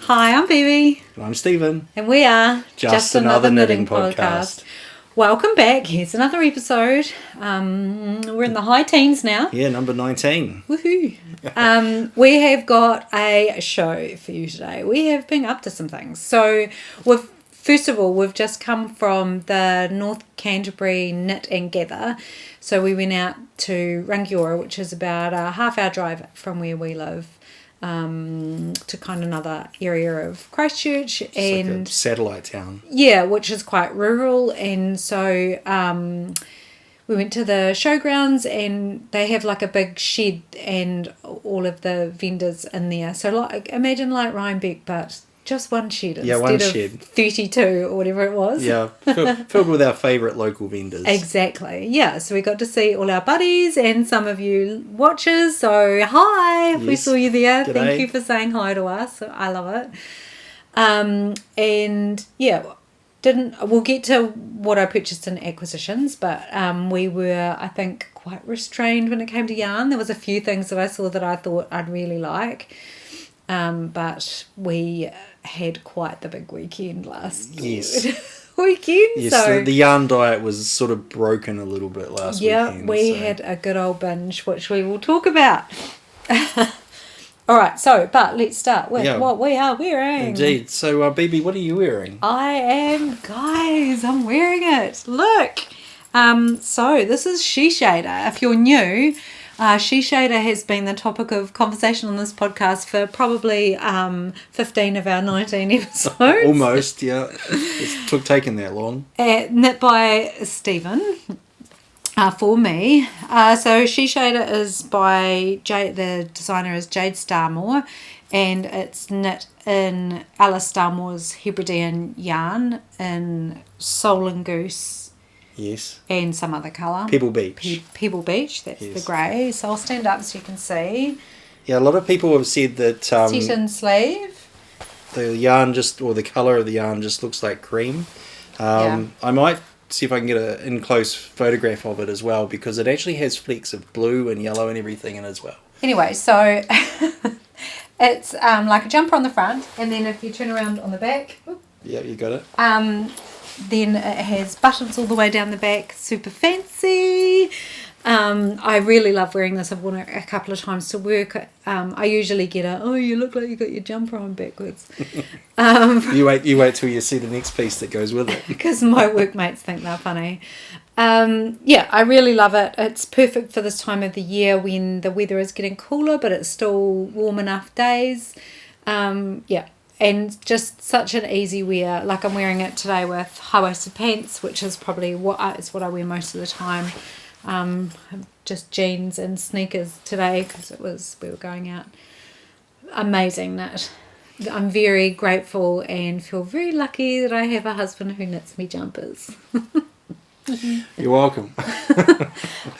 Hi, I'm Bebe. And I'm Stephen. And we are Just Another Knitting Podcast. Welcome back. Here's another episode. We're in the high teens now. Yeah, number 19. Woohoo. We have got a show for you today. We have been up to some things. So, first of all, we've just come from the North Canterbury Knit and Gather. So we went out to Rangiora, which is about a half-hour drive from where we live. To kind of another area of Christchurch, It's and like a satellite town. Yeah, which is quite rural, and so we went to the showgrounds, and they have like a big shed and all of the vendors in there. So like imagine like Rhinebeck, but just one shed instead of 32 or whatever it was. Yeah, filled with our favourite local vendors. Exactly, yeah. So we got to see all our buddies and some of you watchers. So hi, if we saw you there. G'day. Thank you for saying hi to us. I love it. And yeah, we'll get to what I purchased in acquisitions, but we were, I think, quite restrained when it came to yarn. There was a few things that I saw that I thought I'd really like. But we had quite the big weekend last weekend. Yes, So the yarn diet was sort of broken a little bit last weekend. Yeah, we had a good old binge, which we will talk about. All right, but let's start with what we are wearing. Indeed. So, Bebe, what are you wearing? I'm wearing it. Look. So this is Sheshader. If you're new, Sheshader has been the topic of conversation on this podcast for probably 15 of our 19 episodes. Almost, yeah. It's taken that long. Knit by Stephen for me. So Sheshader is by Jade. The designer is Jade Starmore, and it's knit in Alice Starmore's Hebridean yarn in Soul and Goose. Yes. And some other colour. Pebble Beach. Pebble Beach, that's the grey. So I'll stand up so you can see. Yeah, a lot of people have said that... Satin sleeve. The yarn or the colour of the yarn just looks like cream. I might see if I can get an in-close photograph of it as well, because it actually has flecks of blue and yellow and everything in it as well. Anyway, so it's like a jumper on the front, and then if you turn around on the back... Yeah, you got it. Then it has buttons all the way down the back, super fancy. I really love wearing this. I've worn it a couple of times to work. I usually get you look like you got your jumper on backwards. You wait till you see the next piece that goes with it. Because my workmates think they're funny. I really love it. It's perfect for this time of the year when the weather is getting cooler, but it's still warm enough days. And just such an easy wear. Like I'm wearing it today with high-waisted pants, which is probably what I wear most of the time. Just jeans and sneakers today because we were going out. Amazing knit. I'm very grateful and feel very lucky that I have a husband who knits me jumpers. You're welcome.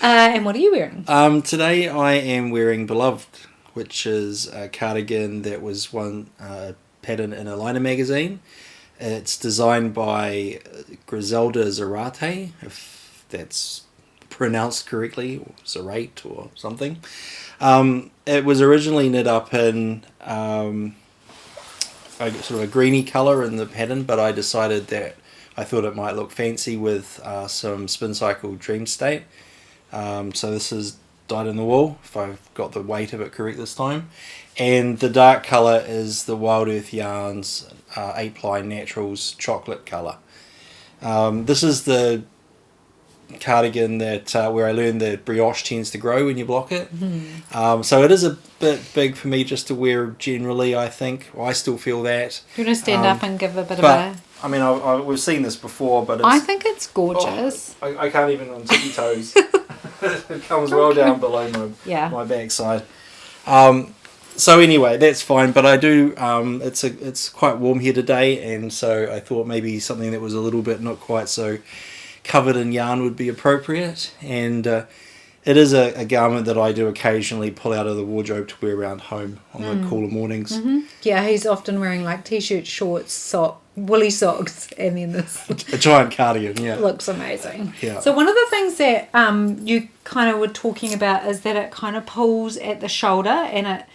And what are you wearing? Today I am wearing Beloved, which is a cardigan that was one pattern in a liner magazine. It's designed by Griselda Zarate, if that's pronounced correctly, or Zarate or something. It was originally knit up in sort of a greeny colour in the pattern, but I decided that I thought it might look fancy with some Spin Cycle Dream State. So this is dyed in the wool, if I've got the weight of it correct this time. And the dark colour is the Wild Earth Yarns 8-ply Naturals chocolate colour. This is the cardigan that where I learned that brioche tends to grow when you block it. So it is a bit big for me just to wear generally, I think. I still feel that. You're going to stand up and give a bit of a... I mean, we've seen this before, but I think it's gorgeous. I can't even on tippy toes. It comes well down below my backside. So anyway, that's fine, but I do, it's quite warm here today, and so I thought maybe something that was a little bit not quite so covered in yarn would be appropriate, and it is a garment that I do occasionally pull out of the wardrobe to wear around home on the cooler mornings. Mm-hmm. Yeah, he's often wearing like t-shirt, shorts, woolly socks, and then this a giant cardigan. Yeah, looks amazing. Yeah. So one of the things that you kind of were talking about is that it kind of pulls at the shoulder, and it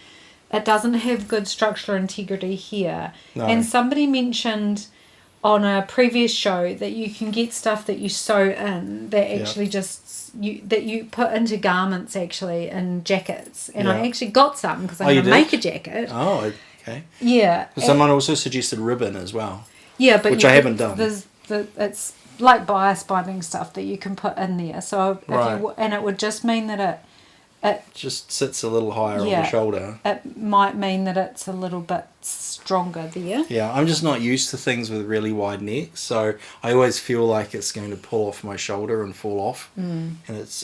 it doesn't have good structural integrity here. No. And somebody mentioned on a previous show that you can get stuff that you sew in that actually that you put into garments actually in jackets. And I actually got some because I'm going to make a jacket. Oh, okay. Yeah. Someone also suggested ribbon as well. Yeah, but which I haven't done. It's like bias binding stuff that you can put in there. So and it would just mean that it just sits a little higher on the shoulder. It might mean that it's a little bit stronger there. Yeah, I'm just not used to things with really wide necks, so I always feel like it's going to pull off my shoulder and fall off. And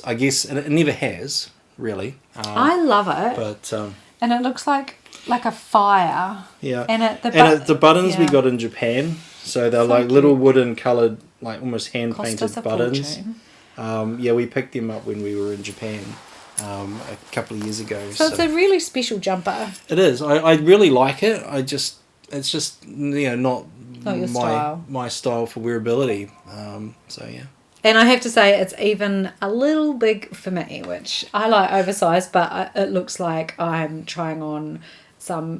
I guess it never has really. I love it, but and it looks like a fire. Yeah, and the buttons we got in Japan, so they're like little wooden coloured, like almost hand painted buttons. We picked them up when we were in Japan. A couple of years ago. So it's a really special jumper. It is. I really like it. It's just not your style. My style for wearability. So yeah. And I have to say it's even a little big for me, which I like oversized, but it looks like I'm trying on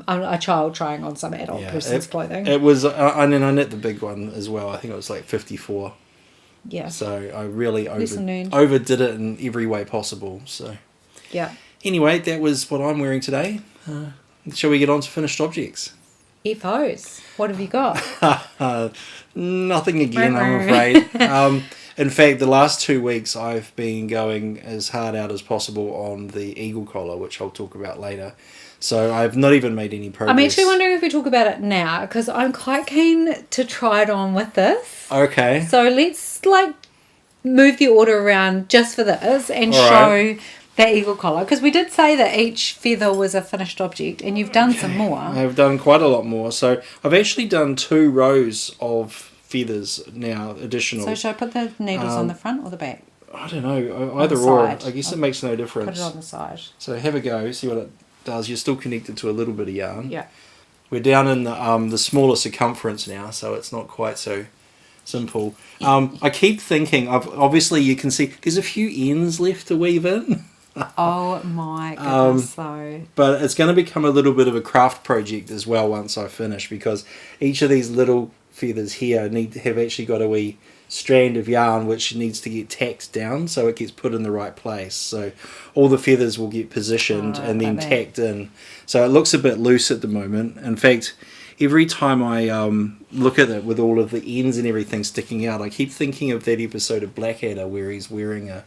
a child trying on some adult person's clothing. It was, I knit the big one as well. I think it was like 54. Yeah. So I really overdid it in every way possible. So yeah. Anyway, that was what I'm wearing today. Shall we get on to finished objects? FOs. What have you got? Nothing again, I'm afraid. In fact, the last 2 weeks I've been going as hard out as possible on the eagle collar, which I'll talk about later. So I've not even made any progress. I'm actually wondering if we talk about it now, because I'm quite keen to try it on with this. Okay. So let's move the order around just for this and show the eagle collar, because we did say that each feather was a finished object, and you've done some more. I've done quite a lot more. So I've actually done 2 rows of feathers now, additional. So should I put the needles on the front or the back? I don't know, either or. I guess it makes no difference. Put it on the side. So have a go, see what it does. You're still connected to a little bit of yarn. Yeah. We're down in the smaller circumference now, so it's not quite so simple. I keep thinking, obviously you can see there's a few ends left to weave in. Oh my goodness, though. But it's going to become a little bit of a craft project as well once I finish, because each of these little feathers here have actually got a wee strand of yarn which needs to get tacked down so it gets put in the right place. So all the feathers will get positioned and then tacked in. So it looks a bit loose at the moment. In fact, every time I look at it with all of the ends and everything sticking out, I keep thinking of that episode of Blackadder where he's wearing a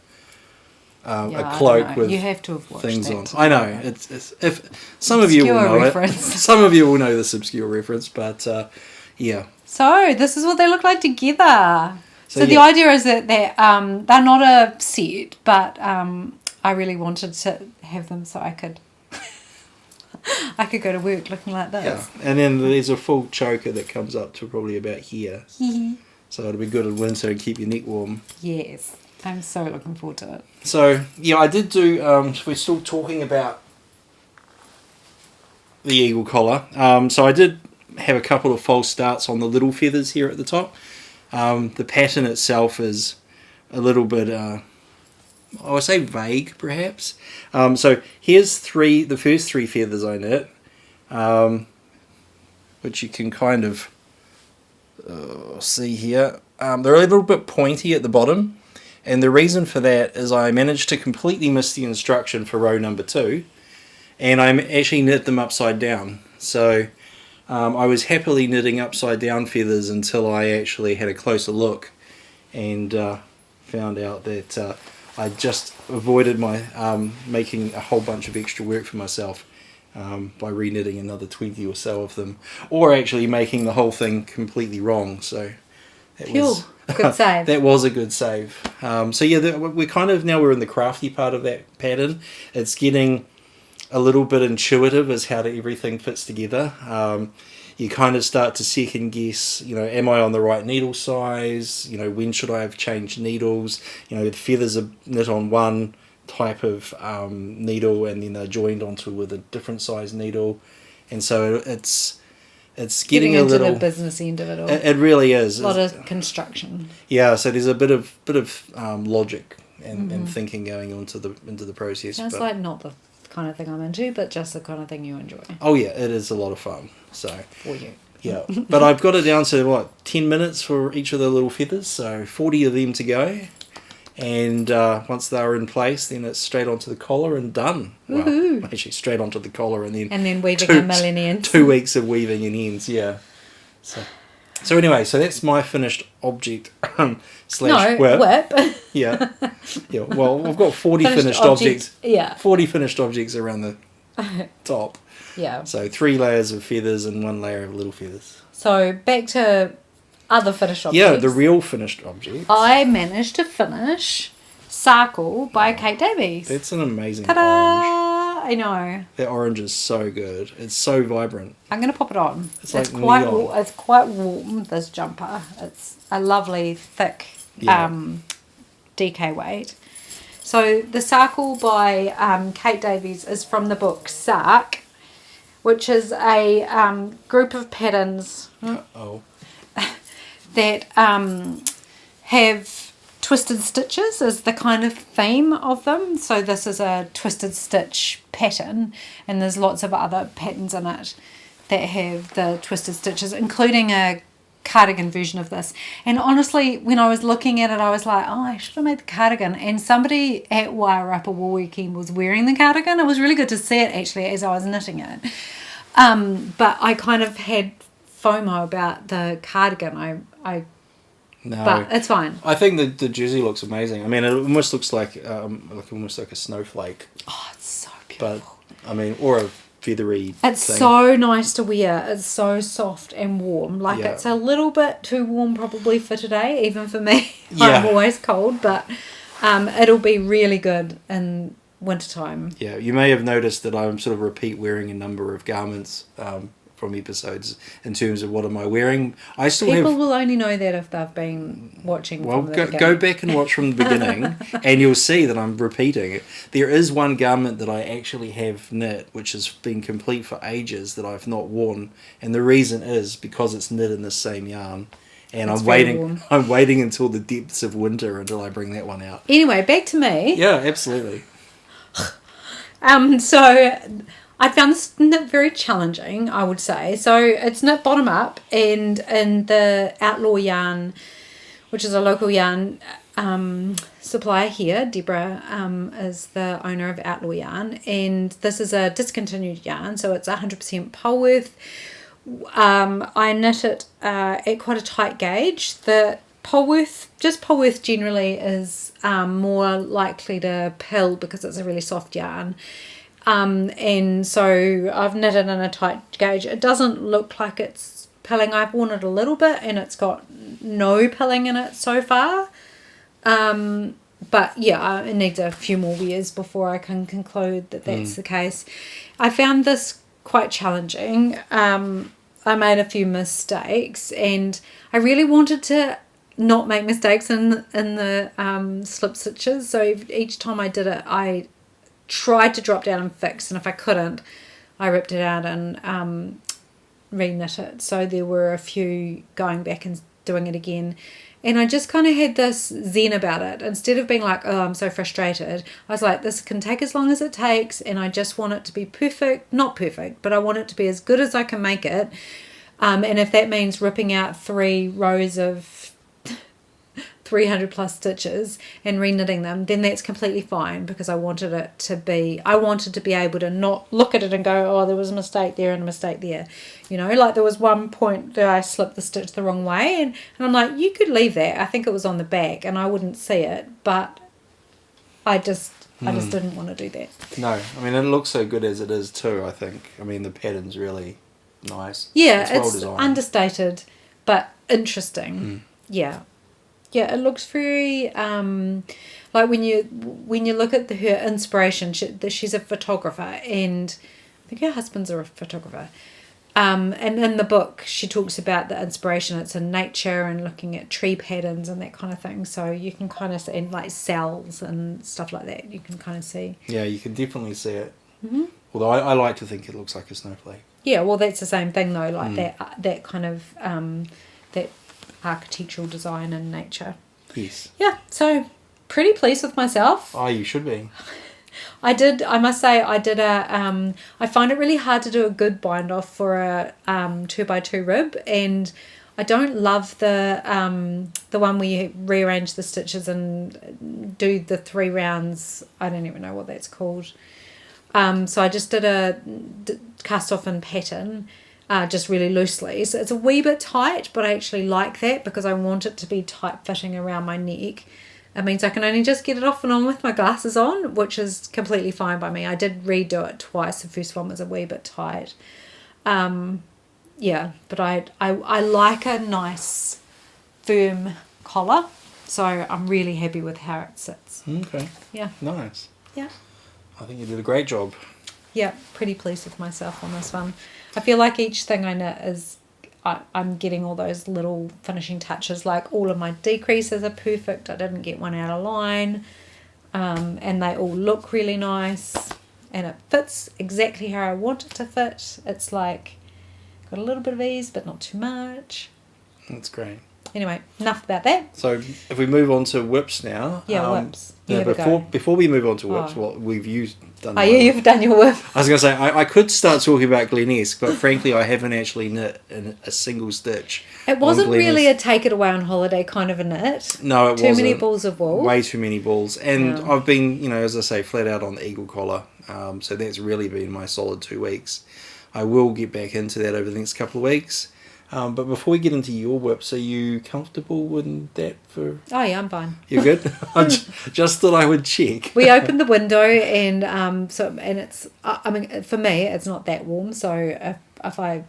cloak with you have to have watched things that on. I know it's if some of you will know it. Some of you will know this obscure reference, but yeah. So this is what they look like together. So the idea is that they're not a set, but I really wanted to have them so I could go to work looking like this. Yeah, and then there's a full choker that comes up to probably about here. So it'll be good in winter and keep your neck warm. Yes, I'm so looking forward to it. So yeah, I did do. We're still talking about the eagle collar. So I did have a couple of false starts on the little feathers here at the top. The pattern itself is a little bit, I would say vague perhaps. So here's the first 3 feathers I knit, which you can kind of see here. They're a little bit pointy at the bottom, and the reason for that is I managed to completely miss the instruction for row number 2, and I actually knit them upside down. So I was happily knitting upside down feathers until I actually had a closer look and found out that I just avoided my making a whole bunch of extra work for myself by reknitting another 20 or so of them, or actually making the whole thing completely wrong. So that was good save. That was a good save. So yeah, we're in the crafty part of that pattern. It's getting a little bit intuitive as how everything fits together. You kind of start to second guess, am I on the right needle size? When should I have changed needles? The feathers are knit on one type of needle and then they're joined onto with a different size needle. And so it's getting a little... the business end of it all. It really is. A lot of construction. Yeah, so there's a bit of logic and thinking going on into the process. Sounds like not the the kind of thing I'm into, but just the kind of thing you enjoy. Oh yeah, it is a lot of fun. So For you. yeah, but I've got it down to 10 minutes for each of the little feathers, so 40 of them to go. And once they're in place, then it's straight onto the collar and done. Woohoo. Well, actually straight onto the collar and then weaving a million ends. 2 weeks of weaving in ends, yeah. So anyway, so that's my finished object slash whip. Yeah. Yeah. Well, I've got 40 finished objects. Yeah. 40 finished objects around the top. Yeah. So 3 layers of feathers and 1 layer of little feathers. So back to other finished objects. Yeah, the real finished objects. I managed to finish Sarkle by Kate Davies. That's an amazing Ta-da! orange. I know. That orange is so good. It's so vibrant. I'm going to pop it on. It's like quite neon. it's quite warm, this jumper. It's a lovely, thick DK weight. So the Sarkle by Kate Davies is from the book Sark, which is a group of patterns that have twisted stitches as the kind of theme of them. So this is a twisted stitch pattern, and there's lots of other patterns in it that have the twisted stitches, including a cardigan version of this. And honestly, when I was looking at it, I was like, oh, I should have made the cardigan. And somebody at Wairarapa Wool Weekend was wearing the cardigan. It was really good to see it actually as I was knitting it. But I kind of had FOMO about the cardigan. No, but it's fine. I think the jersey looks amazing. I mean, it almost looks like almost like a snowflake. Oh, it's so beautiful. But I mean, or a feathery. It's thing. so nice to wear. It's so soft and warm. Like it's a little bit too warm probably for today, even for me. I'm always cold, but it'll be really good in wintertime. Yeah, you may have noticed that I'm sort of repeat wearing a number of garments from episodes in terms of what am I wearing. People will only know that if they've been watching. Well, from the go back and watch from the beginning, and you'll see that I'm repeating. There is one garment that I actually have knit, which has been complete for ages that I've not worn, and the reason is because it's knit in the same yarn. And I'm waiting until the depths of winter until I bring that one out. Anyway, back to me. Yeah, absolutely. So I found this knit very challenging, I would say. So it's knit bottom up, and in the Outlaw Yarn, which is a local yarn supplier here, Deborah is the owner of Outlaw Yarn, and this is a discontinued yarn, so it's 100% Polworth. I knit it at quite a tight gauge. The Polworth generally is more likely to pill because it's a really soft yarn. And so I've knitted in a tight gauge. It doesn't look like it's pilling. I've worn it a little bit and it's got no pilling in it so far. But yeah, it needs a few more wears before I can conclude that that's the case. I found this quite challenging. I made a few mistakes and I really wanted to not make mistakes in the slip stitches. So each time I did it, I tried to drop down and fix, and if I couldn't, I ripped it out and re-knit it. So there were a few going back and doing it again, and I just kind of had this zen about it. Instead of being like, oh, I'm so frustrated, I was like, this can take as long as it takes, and I just want it to be perfect. Not perfect, but I want it to be as good as I can make it. And if that means ripping out 3 rows of 300 plus stitches and re-knitting them, then that's completely fine, because I wanted to be able to not look at it and go, oh, there was a mistake there and a mistake there. You know, like there was one point that I slipped the stitch the wrong way, and I'm like, you could leave that. I think it was on the back and I wouldn't see it, but I just didn't want to do that. No, I mean, it looks so good as it is too, I think. I mean, the pattern's really nice. Yeah, it's well it's designed. Understated but interesting. Yeah, it looks very like when you look at her inspiration. She's a photographer, and I think her husband's a photographer. And in the book, she talks about the inspiration. It's in nature and looking at tree patterns and that kind of thing. So you can kind of see, and like cells and stuff like that. You can kind of see. Yeah, you can definitely see it. Mm-hmm. Although I like to think it looks like a snowflake. Yeah, well, that's the same thing though. Like that kind of that architectural design in nature. Yes. Yeah, so pretty pleased with myself. Oh, you should be. I must say, I find it really hard to do a good bind off for a 2x2 rib, and I don't love the one where you rearrange the stitches and do the 3 rounds. I don't even know what that's called. So I just did a cast off in pattern, just really loosely. So it's a wee bit tight, but I actually like that because I want it to be tight fitting around my neck. It means I can only just get it off and on with my glasses on, which is completely fine by me. I did redo it twice. The first one was a wee bit tight. Yeah, but I like a nice firm collar, so I'm really happy with how it sits. Okay. Yeah. Nice. Yeah. I think you did a great job. Yeah, pretty pleased with myself on this one. I feel like each thing I knit is I'm getting all those little finishing touches. Like all of my decreases are perfect. I didn't get one out of line, and they all look really nice, and it fits exactly how I want it to fit. It's like got a little bit of ease, but not too much. That's great. Anyway, enough about that. So if we move on to whips now. Yeah, whips. Yeah, before we move on to whips, what we've done. Oh, yeah, you've done your whip. I was going to say, I could start talking about Glenesque, but frankly, I haven't actually knit in a single stitch. It wasn't really a take it away on holiday kind of a knit. No, it wasn't. Too many balls of wool. Way too many balls. And I've been, as I say, flat out on the eagle collar. So that's really been my solid 2 weeks. I will get back into that over the next couple of weeks. But before we get into your whips, are you comfortable with that? Oh yeah, I'm fine. You're good? I just thought I would check. We opened the window and it's, I mean, for me, it's not that warm. So if I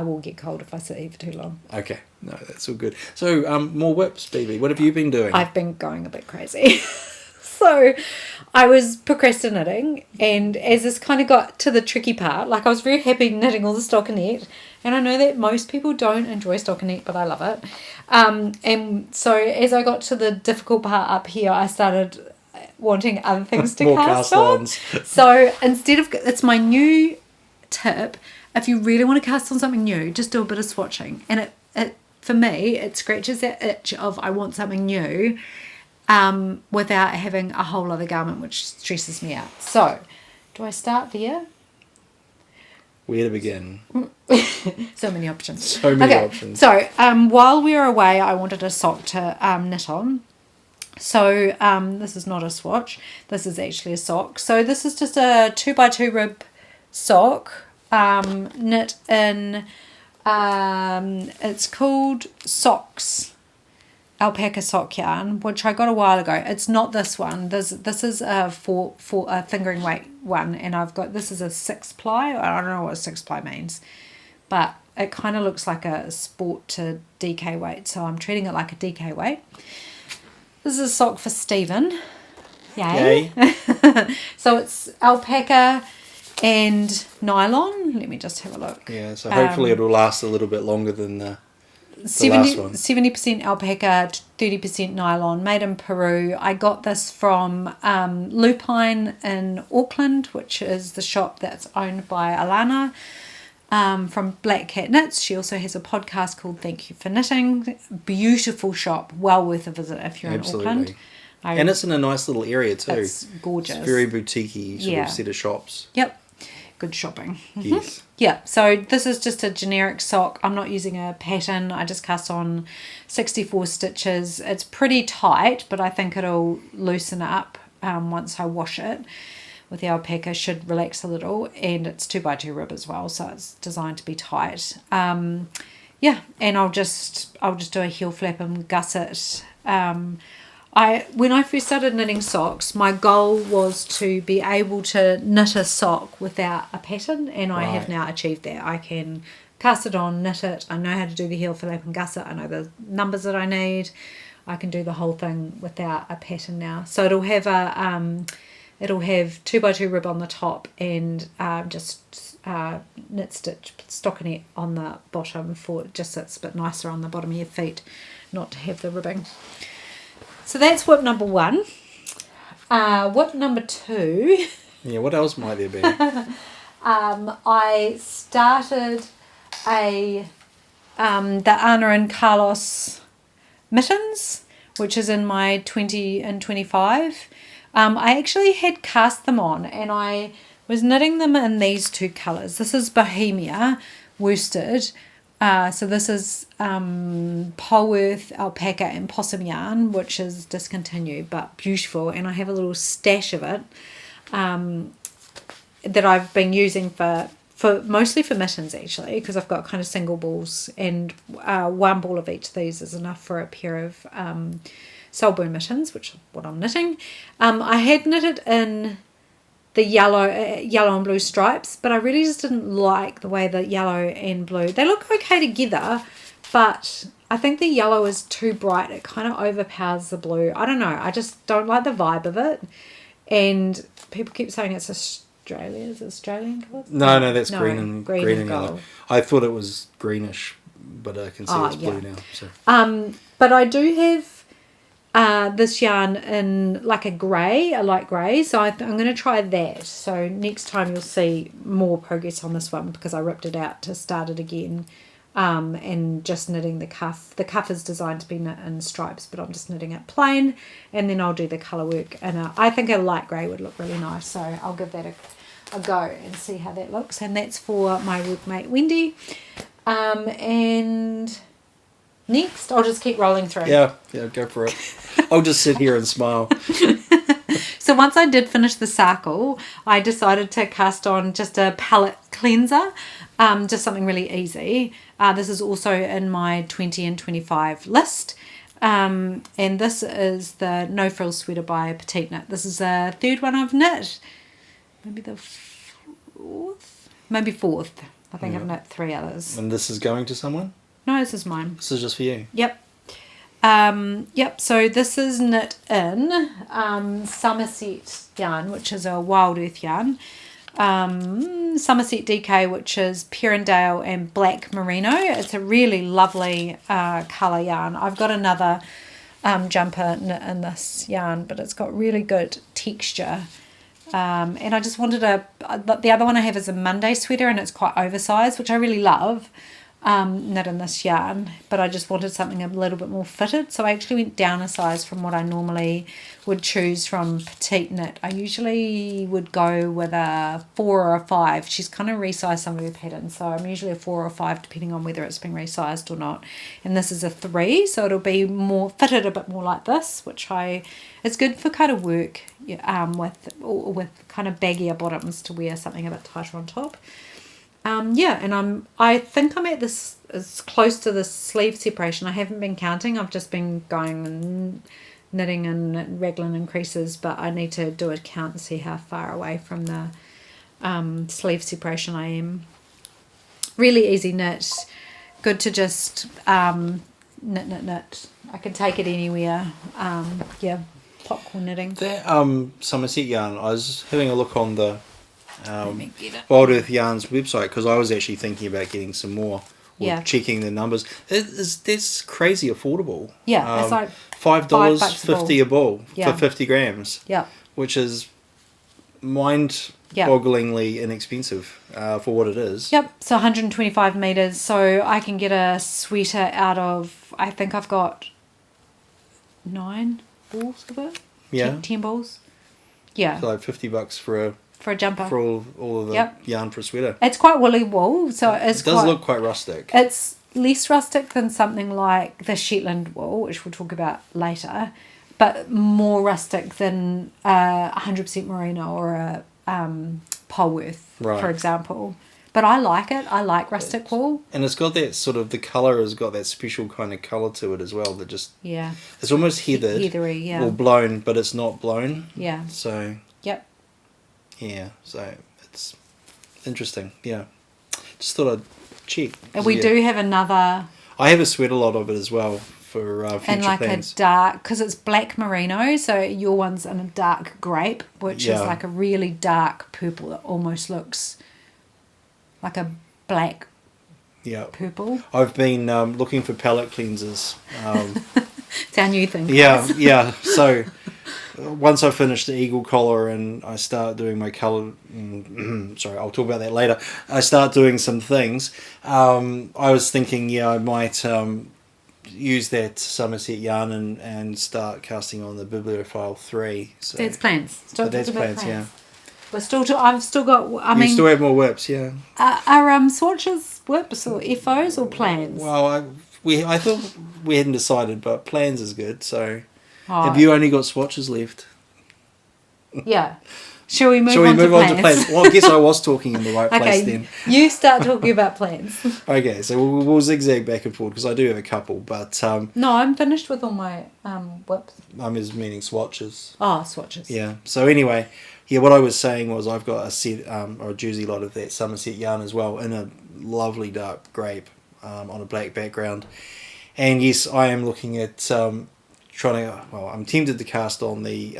will get cold if I sit here for too long. Okay. No, that's all good. So more whips, Bebe. What have you been doing? I've been going a bit crazy. So I was procrastinating, and as this kind of got to the tricky part, like I was very happy knitting all the stockinette, and I know that most people don't enjoy stockinette, but I love it. And so as I got to the difficult part up here, I started wanting other things to cast on. So instead of, it's my new tip, if you really want to cast on something new, just do a bit of swatching. And it for me, it scratches that itch of I want something new, without having a whole other garment, which stresses me out. So, do I start there? Where to begin? So many options. So many options. So, while we were away, I wanted a sock to knit on. So, this is not a swatch. This is actually a sock. So, this is just a 2x2 rib sock, knit in, it's called Socks. Alpaca sock yarn, which I got a while ago. It's not this one. This is a for a fingering weight one, and I've got, this is a 6-ply. I don't know what 6-ply means, but it kind of looks like a sport to DK weight, so I'm treating it like a DK weight. This is a sock for Stephen. Yay. So it's alpaca and nylon. Let me just have a look. Yeah, so hopefully it'll last a little bit longer than the 70% alpaca, 30% nylon, made in Peru. I got this from Lupine in Auckland, which is the shop that's owned by Alana from Black Cat Knits. She also has a podcast called Thank You for Knitting. Beautiful shop, well worth a visit if you're in Auckland. And it's in a nice little area too. It's gorgeous. It's very boutique-y sort of set of shops. Yep. Good shopping. Yes. Yeah, so this is just a generic sock. I'm not using a pattern. I just cast on 64 stitches. It's pretty tight, but I think it'll loosen up once I wash it with the alpaca. Should relax a little, and it's 2x2 rib as well, so it's designed to be tight. Yeah, and I'll just do a heel flap and gusset. When I first started knitting socks, my goal was to be able to knit a sock without a pattern, and I have now achieved that. I can cast it on, knit it, I know how to do the heel flap and gusset, I know the numbers that I need, I can do the whole thing without a pattern now. So it'll have 2x2 rib on the top and just knit stitch stockinette on the bottom, for it just sits a bit nicer on the bottom of your feet, not to have the ribbing. So that's whip number 1. Whip number 2. Yeah, what else might there be? I started the Anna and Carlos mittens, which is in my 20 and 25. I actually had cast them on, and I was knitting them in these two colours. This is Bohemia worsted. So this is Polworth, alpaca, and possum yarn, which is discontinued but beautiful. And I have a little stash of it that I've been using for mostly for mittens, actually, because I've got kind of single balls, and one ball of each of these is enough for a pair of Soulburn mittens, which is what I'm knitting. I had knitted in the yellow and blue stripes, but I really just didn't like the way the yellow and blue, they look okay together, but I think the yellow is too bright. It kind of overpowers the blue. I don't know. I just don't like the vibe of it. And people keep saying it's Australia. Is it Australian colours? No, that's green and gold. yellow. I thought it was greenish, but I can see it's blue now. So. But I do have this yarn in like a grey, a light grey, so I'm going to try that. So next time you'll see more progress on this one, because I ripped it out to start it again, and just knitting the cuff. The cuff is designed to be knit in stripes, but I'm just knitting it plain, and then I'll do the colour work. And I think a light grey would look really nice, so I'll give that a go and see how that looks. And that's for my workmate Wendy. And next, I'll just keep rolling through. Yeah, go for it. I'll just sit here and smile. So once I did finish the circle, I decided to cast on just a palette cleanser, just something really easy. This is also in my 20 and 25 list. And this is the No Frills Sweater by Petite Knit. This is the third one I've knit. Maybe the fourth? Maybe fourth. I think I've knit 3 others. And this is going to someone? No, this is mine. This is just for you? Yep. So this is knit in Somerset yarn, which is a Wild Earth yarn. Somerset DK, which is Perrindale and Black Merino. It's a really lovely colour yarn. I've got another jumper knit in this yarn, but it's got really good texture. And I just wanted the other one I have is a Monday sweater, and it's quite oversized, which I really love. Knit in this yarn, but I just wanted something a little bit more fitted, so I actually went down a size from what I normally would choose from Petite Knit. I usually would go with a 4 or a 5. She's kind of resized some of her patterns, so I'm usually a 4 or 5 depending on whether it's been resized or not. And this is a 3, so it'll be more fitted a bit more like this, which it's good for kind of work with kind of baggier bottoms to wear something a bit tighter on top. And I think I'm at this as close to the sleeve separation. I haven't been counting. I've just been going and knitting and raglan increases, but I need to do a count and see how far away from the sleeve separation I am. Really easy knit. Good to just knit. I can take it anywhere. Popcorn knitting. That Somerset yarn, I was having a look on the Wild Earth Yarn's website, because I was actually thinking about getting some more, checking the numbers. That's crazy affordable. Yeah, it's like $5.50 a ball for 50 grams. Yeah, which is mind-bogglingly inexpensive for what it is. Yep, so 125 meters. So I can get a sweater out of. I think I've got 9 balls of it. Yeah, 10 balls. Yeah, so like $50 for a jumper, for all of the yarn for a sweater. It's quite woolly wool, so it does look quite rustic. It's less rustic than something like the Shetland wool, which we'll talk about later, but more rustic than 100% merino or a Polworth, for example. But I like it. I like rustic wool. And it's got that sort of, the colour has got that special kind of colour to it as well. That just, it's almost heathery, or blown, but it's not blown. Yeah. So. Yep. Yeah, so it's interesting. Yeah, just thought I'd check. And we do have another. I have a sweater lot of it as well for future and like plans. A dark, because it's black merino, so your one's in a dark grape, which is like a really dark purple that almost looks like a black purple. I've been looking for palette cleansers. It's our new thing. Yeah. So once I finish the eagle collar and I start doing my colour, sorry, I'll talk about that later. I start doing some things. I was thinking, I might use that Somerset yarn and start casting on the Bibliophile 3. So That's plans. Still that's talking about plans, yeah. We're still. I've still got. I You mean, still have more whips, yeah. are swatches whips or FOs or plans? Well, I thought we hadn't decided, but plans is good. So, Oh, have you only got swatches left? Yeah. Shall we move on to plans? Well, I guess I was talking in the right place then. You start talking about plans. Okay, so we'll zigzag back and forth because I do have a couple, but no, I'm finished with all my whips. I'm just meaning swatches. Oh, swatches. Yeah. So anyway, yeah, what I was saying was I've got a set or a Jersey lot of that Somerset yarn as well in a lovely dark grape on a black background, and yes, I am looking at I'm tempted to cast on the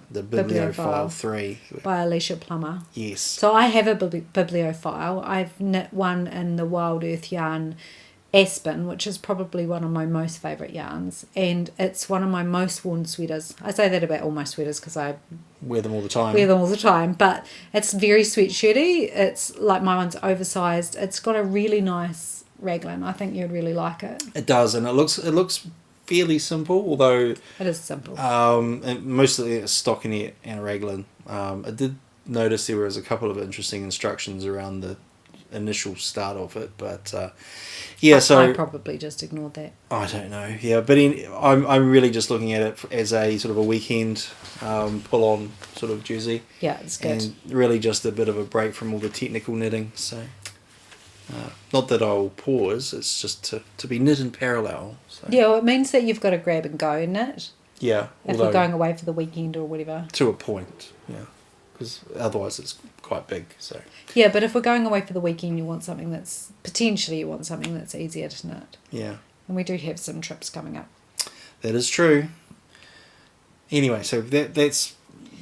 the Bibliophile 3 by Alicia Plummer. Yes. So I have a Bibliophile. I've knit one in the Wild Earth yarn Aspen, which is probably one of my most favourite yarns, and it's one of my most worn sweaters. I say that about all my sweaters because I wear them all the time. But it's very sweatshirty. It's like my one's oversized. It's got a really nice raglan. I think you'd really like it. It does, and it looks fairly simple, although it is simple. And mostly a stockinette and a raglan. I did notice there was a couple of interesting instructions around the initial start of it, but so I probably just ignored that. I don't know. Yeah, but I'm really just looking at it as a sort of a weekend pull on sort of jersey. Yeah, it's good. And really just a bit of a break from all the technical knitting. So. Not that I'll pause, it's just to be knit in parallel. So. Yeah, well, it means that you've got to grab and go knit. Yeah. If we're going away for the weekend or whatever. To a point, yeah. Because otherwise it's quite big. So. Yeah, but if we're going away for the weekend, you want something that's easier to knit. Yeah. And we do have some trips coming up. That is true. Anyway, so that's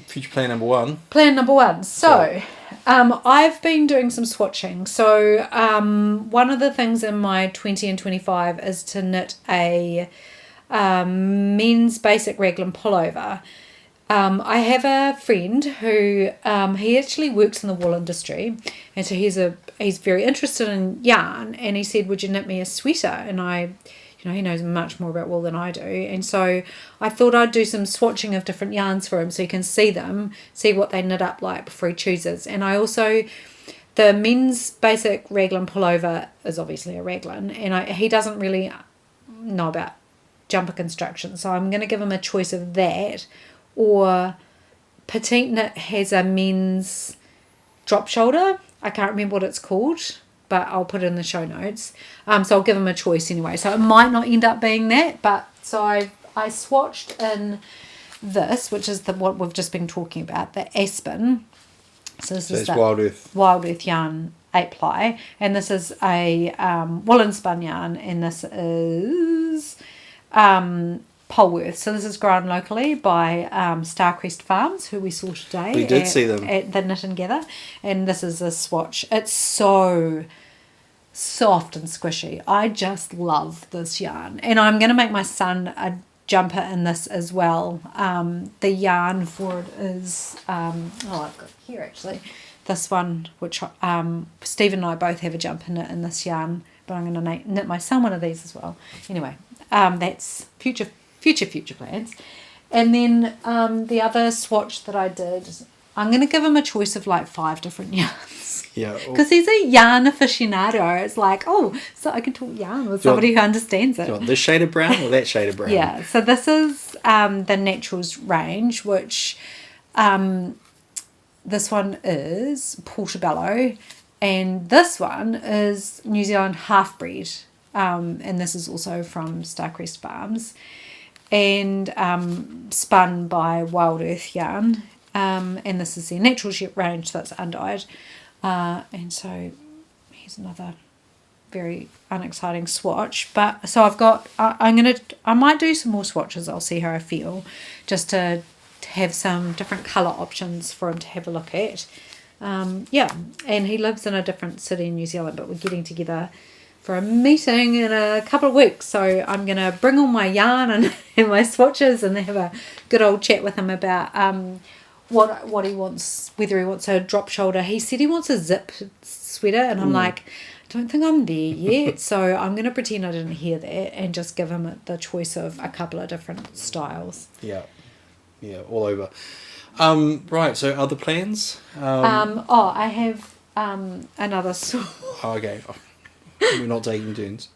future plan number one. Plan number one. So, I've been doing some swatching. So, one of the things in my 20 and 25 is to knit a men's basic raglan pullover. I have a friend who he actually works in the wool industry, and so he's very interested in yarn, and he said, "Would you knit me a sweater?" And he knows much more about wool than I do, and so I thought I'd do some swatching of different yarns for him so he can see what they knit up like before he chooses. And I also, the men's basic raglan pullover is obviously a raglan, and he doesn't really know about jumper construction, so I'm going to give him a choice of that, or Petite Knit has a men's drop shoulder. I can't remember what it's called, but I'll put it in the show notes. So I'll give him a choice anyway. So it might not end up being that, but so I swatched in this, which is what we've just been talking about, the Aspen. So this is Wild Earth yarn 8-ply, and this is a woolen spun yarn, and this is Polworth. So this is grown locally by Starcrest Farms, who we saw today. We did see them at the Knit and Gather, and this is a swatch. It's so soft and squishy. I just love this yarn, and I'm going to make my son a jumper in this as well. The yarn for it is I've got it here actually, this one, which Stephen and I both have a jumper knit in this yarn, but I'm going to knit my son one of these as well. Anyway, that's future plans. And then the other swatch that I did, I'm going to give him a choice of like 5 different yarns. Yeah. Because he's a yarn aficionado. It's like, so I can talk yarn with somebody who understands it. Do you want this shade of brown or that shade of brown? Yeah, so this is the Naturals range, which this one is Portobello, and this one is New Zealand Half-Bred, and this is also from Starcrest Farms, and spun by Wild Earth Yarn, and this is their Naturals range, so that's undyed. And so here's another very unexciting swatch, but so I've got I might do some more swatches. I'll see how I feel, just to have some different colour options for him to have a look at. And he lives in a different city in New Zealand, but we're getting together for a meeting in a couple of weeks, so I'm going to bring all my yarn and my swatches and have a good old chat with him about what he wants, whether he wants a drop shoulder. He said he wants a zip sweater, and I'm like, don't think I'm there yet, so I'm going to pretend I didn't hear that and just give him the choice of a couple of different styles. Yeah, all over. Right, so other plans? I have another Okay, we're not taking turns.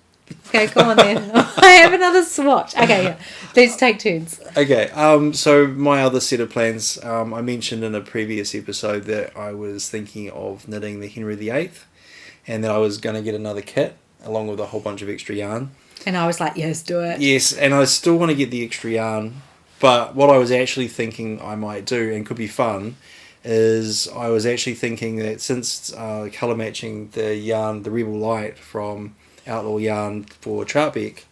Okay, go on then. I have another swatch. Okay, yeah. Let's take turns. Okay, so my other set of plans, I mentioned in a previous episode that I was thinking of knitting the Henry VIII, and that I was going to get another kit along with a whole bunch of extra yarn. And I was like, yes, do it. Yes, and I still want to get the extra yarn, but what I was actually thinking I might do, and could be fun, is I was actually thinking that since colour matching the yarn, the Rebel Light from Outlaw Yarn for Troutbeck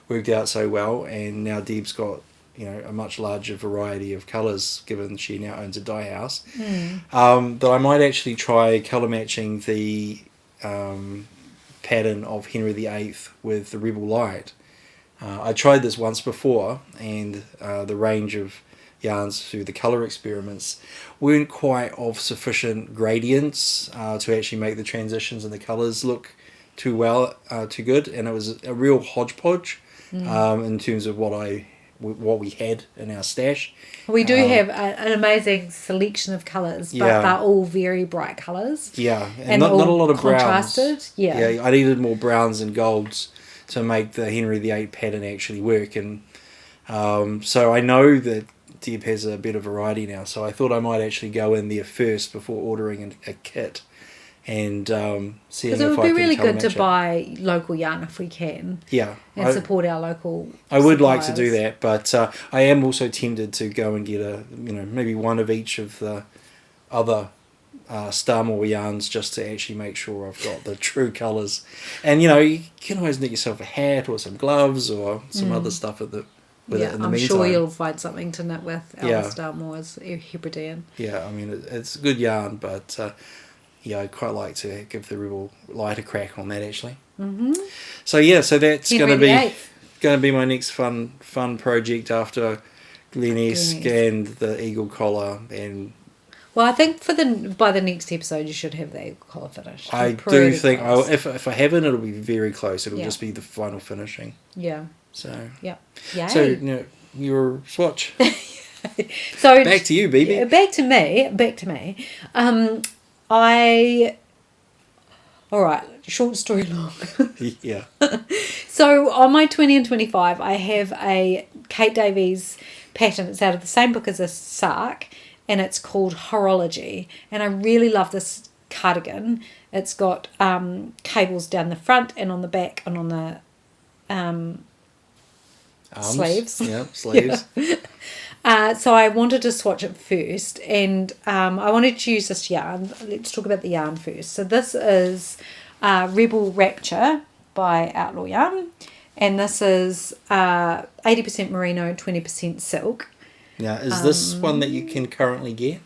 worked out so well, and now Deb's got a much larger variety of colours given she now owns a dye house, that I might actually try colour matching the pattern of Henry VIII with the Rebel Light. I tried this once before, and the range of yarns through the colour experiments weren't quite of sufficient gradients to actually make the transitions and the colours look too good, and it was a real hodgepodge in terms of what we had in our stash. We do have an amazing selection of colours, but they're all very bright colours. Yeah, and not a lot of contrasted. Browns. Yeah, I needed more browns and golds to make the Henry VIII pattern actually work, and so I know that Deb has a bit of variety now, so I thought I might actually go in there first before ordering a kit, and seeing if I can. Because it would be really good to buy local yarn if we can. Yeah, and support our local. I would like to do that, but I am also tempted to go and get maybe one of each of the other Starmore yarns, just to actually make sure I've got the true colours. And you can always knit yourself a hat or some gloves or some other stuff in the I'm meantime. Sure you'll find something to knit with our Starmore's Hebridean. Yeah, I mean it's good yarn, but I'd quite like to give the Rebel Light a crack on that actually. Mm-hmm. So that's going to be my next fun project after Glenesque and the Eagle Collar. And well, I think by the next episode you should have the Eagle Collar finished. I do think if I haven't, it'll be very close. It'll just be the final finishing. Yeah. So Yay. So your swatch. So back to you, Bebe. Yeah, back to me. All right, short story long. Yeah. So on my 20 and 25, I have a Kate Davies pattern. It's out of the same book as this Sark, and it's called Horology. And I really love this cardigan. It's got cables down the front and on the back and on the sleeves. Yeah, sleeves. So I wanted to swatch it first, and I wanted to use this yarn. Let's talk about the yarn first. So this is Rebel Rapture by Outlaw Yarn, and this is 80% merino, 20% silk. Now, is this one that you can currently get?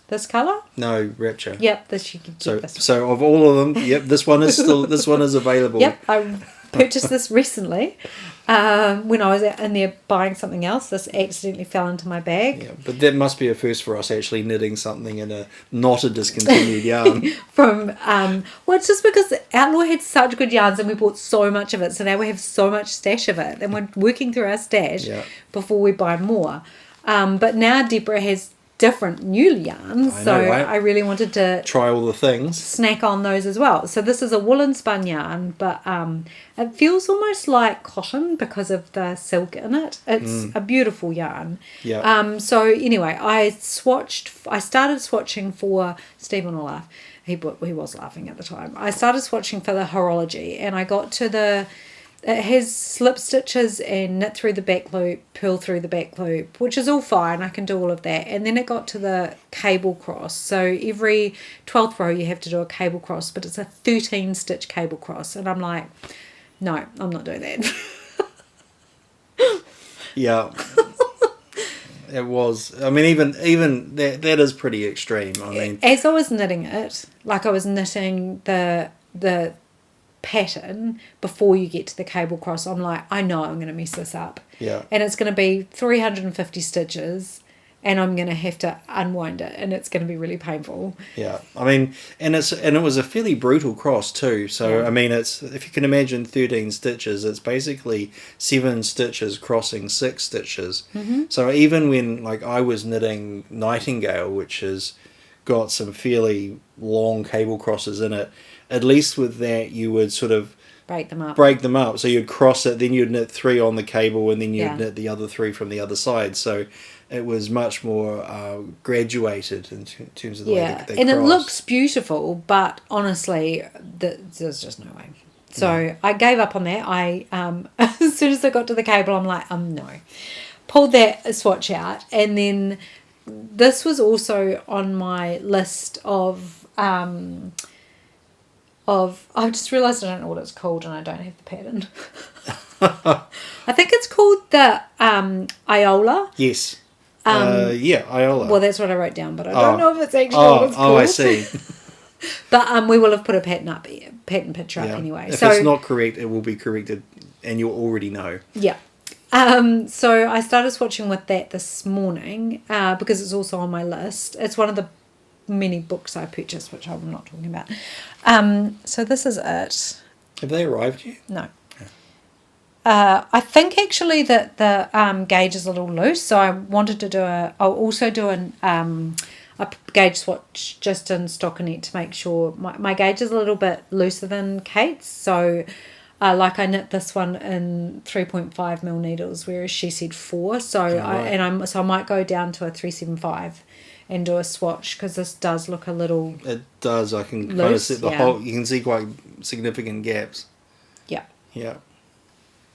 This colour? No, Rapture. Yep, this you can get. So of all of them, this one is available. Yep, I purchased this recently. When I was in there buying something else, this accidentally fell into my bag. Yeah, but that must be a first for us, actually knitting something in not a discontinued yarn. It's just because Outlaw had such good yarns and we bought so much of it, so now we have so much stash of it, and we're working through our stash before we buy more. But now Deborah has different new yarns, I really wanted to try all the things, snack on those as well. So this is a woolen spun yarn, but it feels almost like cotton because of the silk in it. It's a beautiful yarn. So anyway, I started swatching for Stephen will laugh. He was laughing at the time. I started swatching for the Horology, and I got to it has slip stitches and knit through the back loop, purl through the back loop, which is all fine. I can do all of that. And then it got to the cable cross. So every 12th row you have to do a cable cross, but it's a 13 stitch cable cross. And I'm like, no, I'm not doing that. Yeah. It was. I mean, even that is pretty extreme. I mean, as I was knitting it, like I was knitting the pattern before you get to the cable cross, I'm like, I know I'm going to mess this up. Yeah. And it's going to be 350 stitches and I'm going to have to unwind it, and it's going to be really painful. Yeah, I mean, and it was a fairly brutal cross too. So Yeah. I mean, it's, if you can imagine 13 stitches, it's basically 7 stitches crossing 6 stitches. Mm-hmm. So even when, like, I was knitting Nightingale, which has got some fairly long cable crosses in it, at least with that you would sort of Break them up. So you'd cross it, then you'd knit 3 on the cable, and then you'd Yeah. knit the other 3 from the other side. So it was much more graduated in terms of the way that they and crossed. it looks beautiful, but honestly, there's just no way. So I gave up on that. I as soon as I got to the cable, I'm like, no. Pulled that swatch out, and then this was also on my list of I just realised I don't know what it's called, and I don't have the pattern. I think it's called the Iola. Yes. Iola. Well, that's what I wrote down, but I don't know if it's actually what it's called. Oh, I see. But we will have put a pattern picture up anyway. If so it's not correct, it will be corrected, and you'll already know. Yeah. So I started swatching with that this morning because it's also on my list. It's one of the many books I purchased, which I'm not talking about. So this is it. Have they arrived yet? No. I think actually that the gauge is a little loose, so I wanted to I'll also do a gauge swatch just in stockinette to make sure my gauge is a little bit looser than Kate's, so like I knit this one in 3.5mm needles, whereas she said 4, so I might go down to a 375 and do a swatch, because this does look a little. It does. I can loose, kind of see the whole. You can see quite significant gaps. Yeah. Yeah.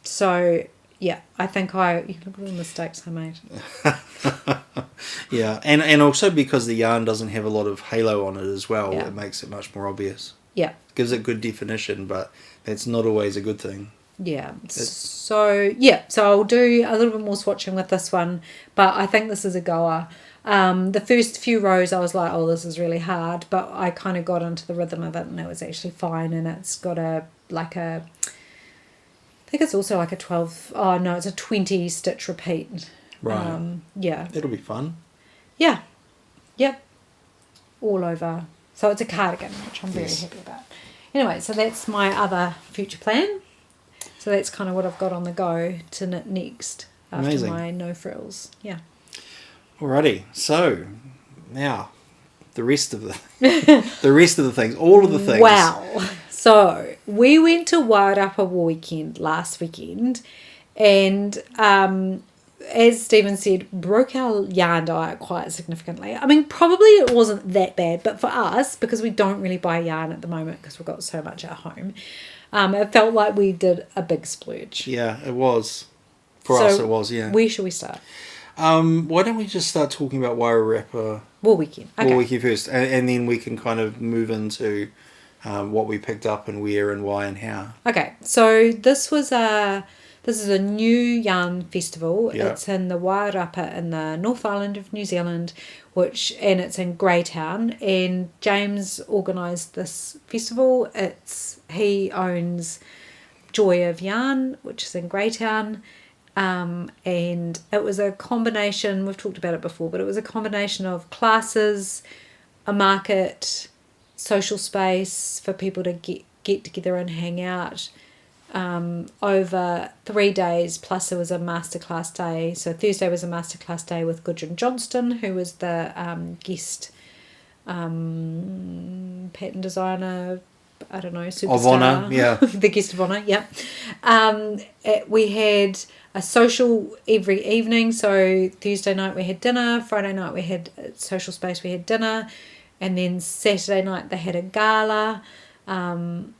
So yeah, I think you look at the mistakes I made. Yeah, and also because the yarn doesn't have a lot of halo on it as well, it makes it much more obvious. Yeah. Gives it good definition, but that's not always a good thing. Yeah. So I'll do a little bit more swatching with this one, but I think this is a goer. The first few rows I was like, oh, this is really hard, but I kind of got into the rhythm of it, and it was actually fine, and it's got I think it's also like a 12, oh no, it's a 20 stitch repeat. Right. Yeah. It'll be fun. Yeah. Yep. All over. So it's a cardigan, which I'm very happy about. Anyway, so that's my other future plan. So that's kind of what I've got on the go to knit next after Amazing. my no frills. Yeah. Alrighty. So now the rest of the things, all of the things. Wow. So we went to Wairarapa weekend last weekend, and as Stephen said, broke our yarn diet quite significantly. I mean, probably it wasn't that bad, but for us, because we don't really buy yarn at the moment because we've got so much at home, it felt like we did a big splurge. Yeah, it was. For us, it was, yeah. Where should we start? Why don't we just start talking about Wairarapa Wool weekend. Okay. Wool weekend first, and then we can kind of move into what we picked up and where and why and how. Okay, so this is a new yarn festival. Yeah. It's in the Wairarapa in the North Island of New Zealand, and it's in Greytown. And James organised this festival. He owns Joy of Yarn, which is in Greytown. And it was a combination, we've talked about it before, but it was a combination of classes, a market, social space for people to get together and hang out over 3 days, plus there was a masterclass day. So Thursday was a masterclass day with Gudrun Johnston, who was the guest pattern designer, I don't know, superstar. Of honour, yeah. The guest of honour, yep. We had a social every evening. So Thursday night we had dinner, Friday night we had social space, we had dinner, and then Saturday night they had a gala, and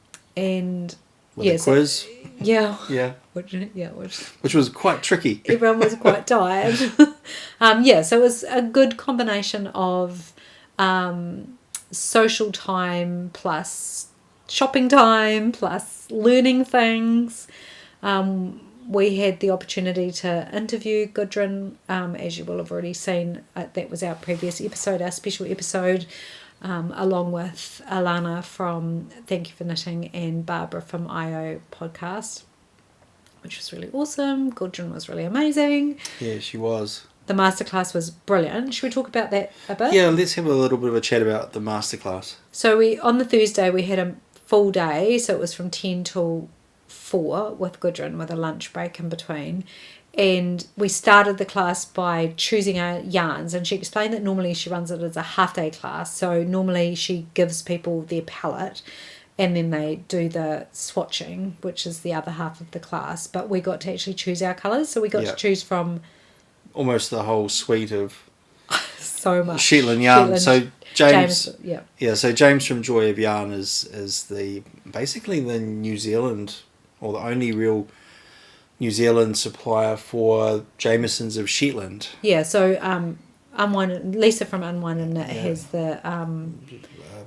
with a quiz. Yeah. Yeah. Which was quite tricky. Everyone was quite tired. So it was a good combination of social time plus shopping time plus learning things. We had the opportunity to interview Gudrun, as you will have already seen. That was our previous episode, our special episode, along with Alana from Thank You for Knitting and Barbara from IO Podcast, which was really awesome. Gudrun was really amazing. Yeah, she was. the masterclass was brilliant. Should we talk about that a bit? Yeah, let's have a little bit of a chat about the masterclass. So on the Thursday we had a full day, so it was from 10 till 4 with Gudrun, with a lunch break in between. And we started the class by choosing our yarns, and she explained that normally she runs it as a half-day class. So normally she gives people their palette and then they do the swatching, which is the other half of the class. But we got to actually choose our colours, so we got to choose from... almost the whole suite of so much Shetland yarn. So James so James from Joy of Yarn is the basically the New Zealand, or the only real New Zealand supplier for Jamesons of Shetland. Yeah, so Lisa from Unwind and Knit has the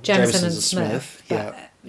Jameson and Smith.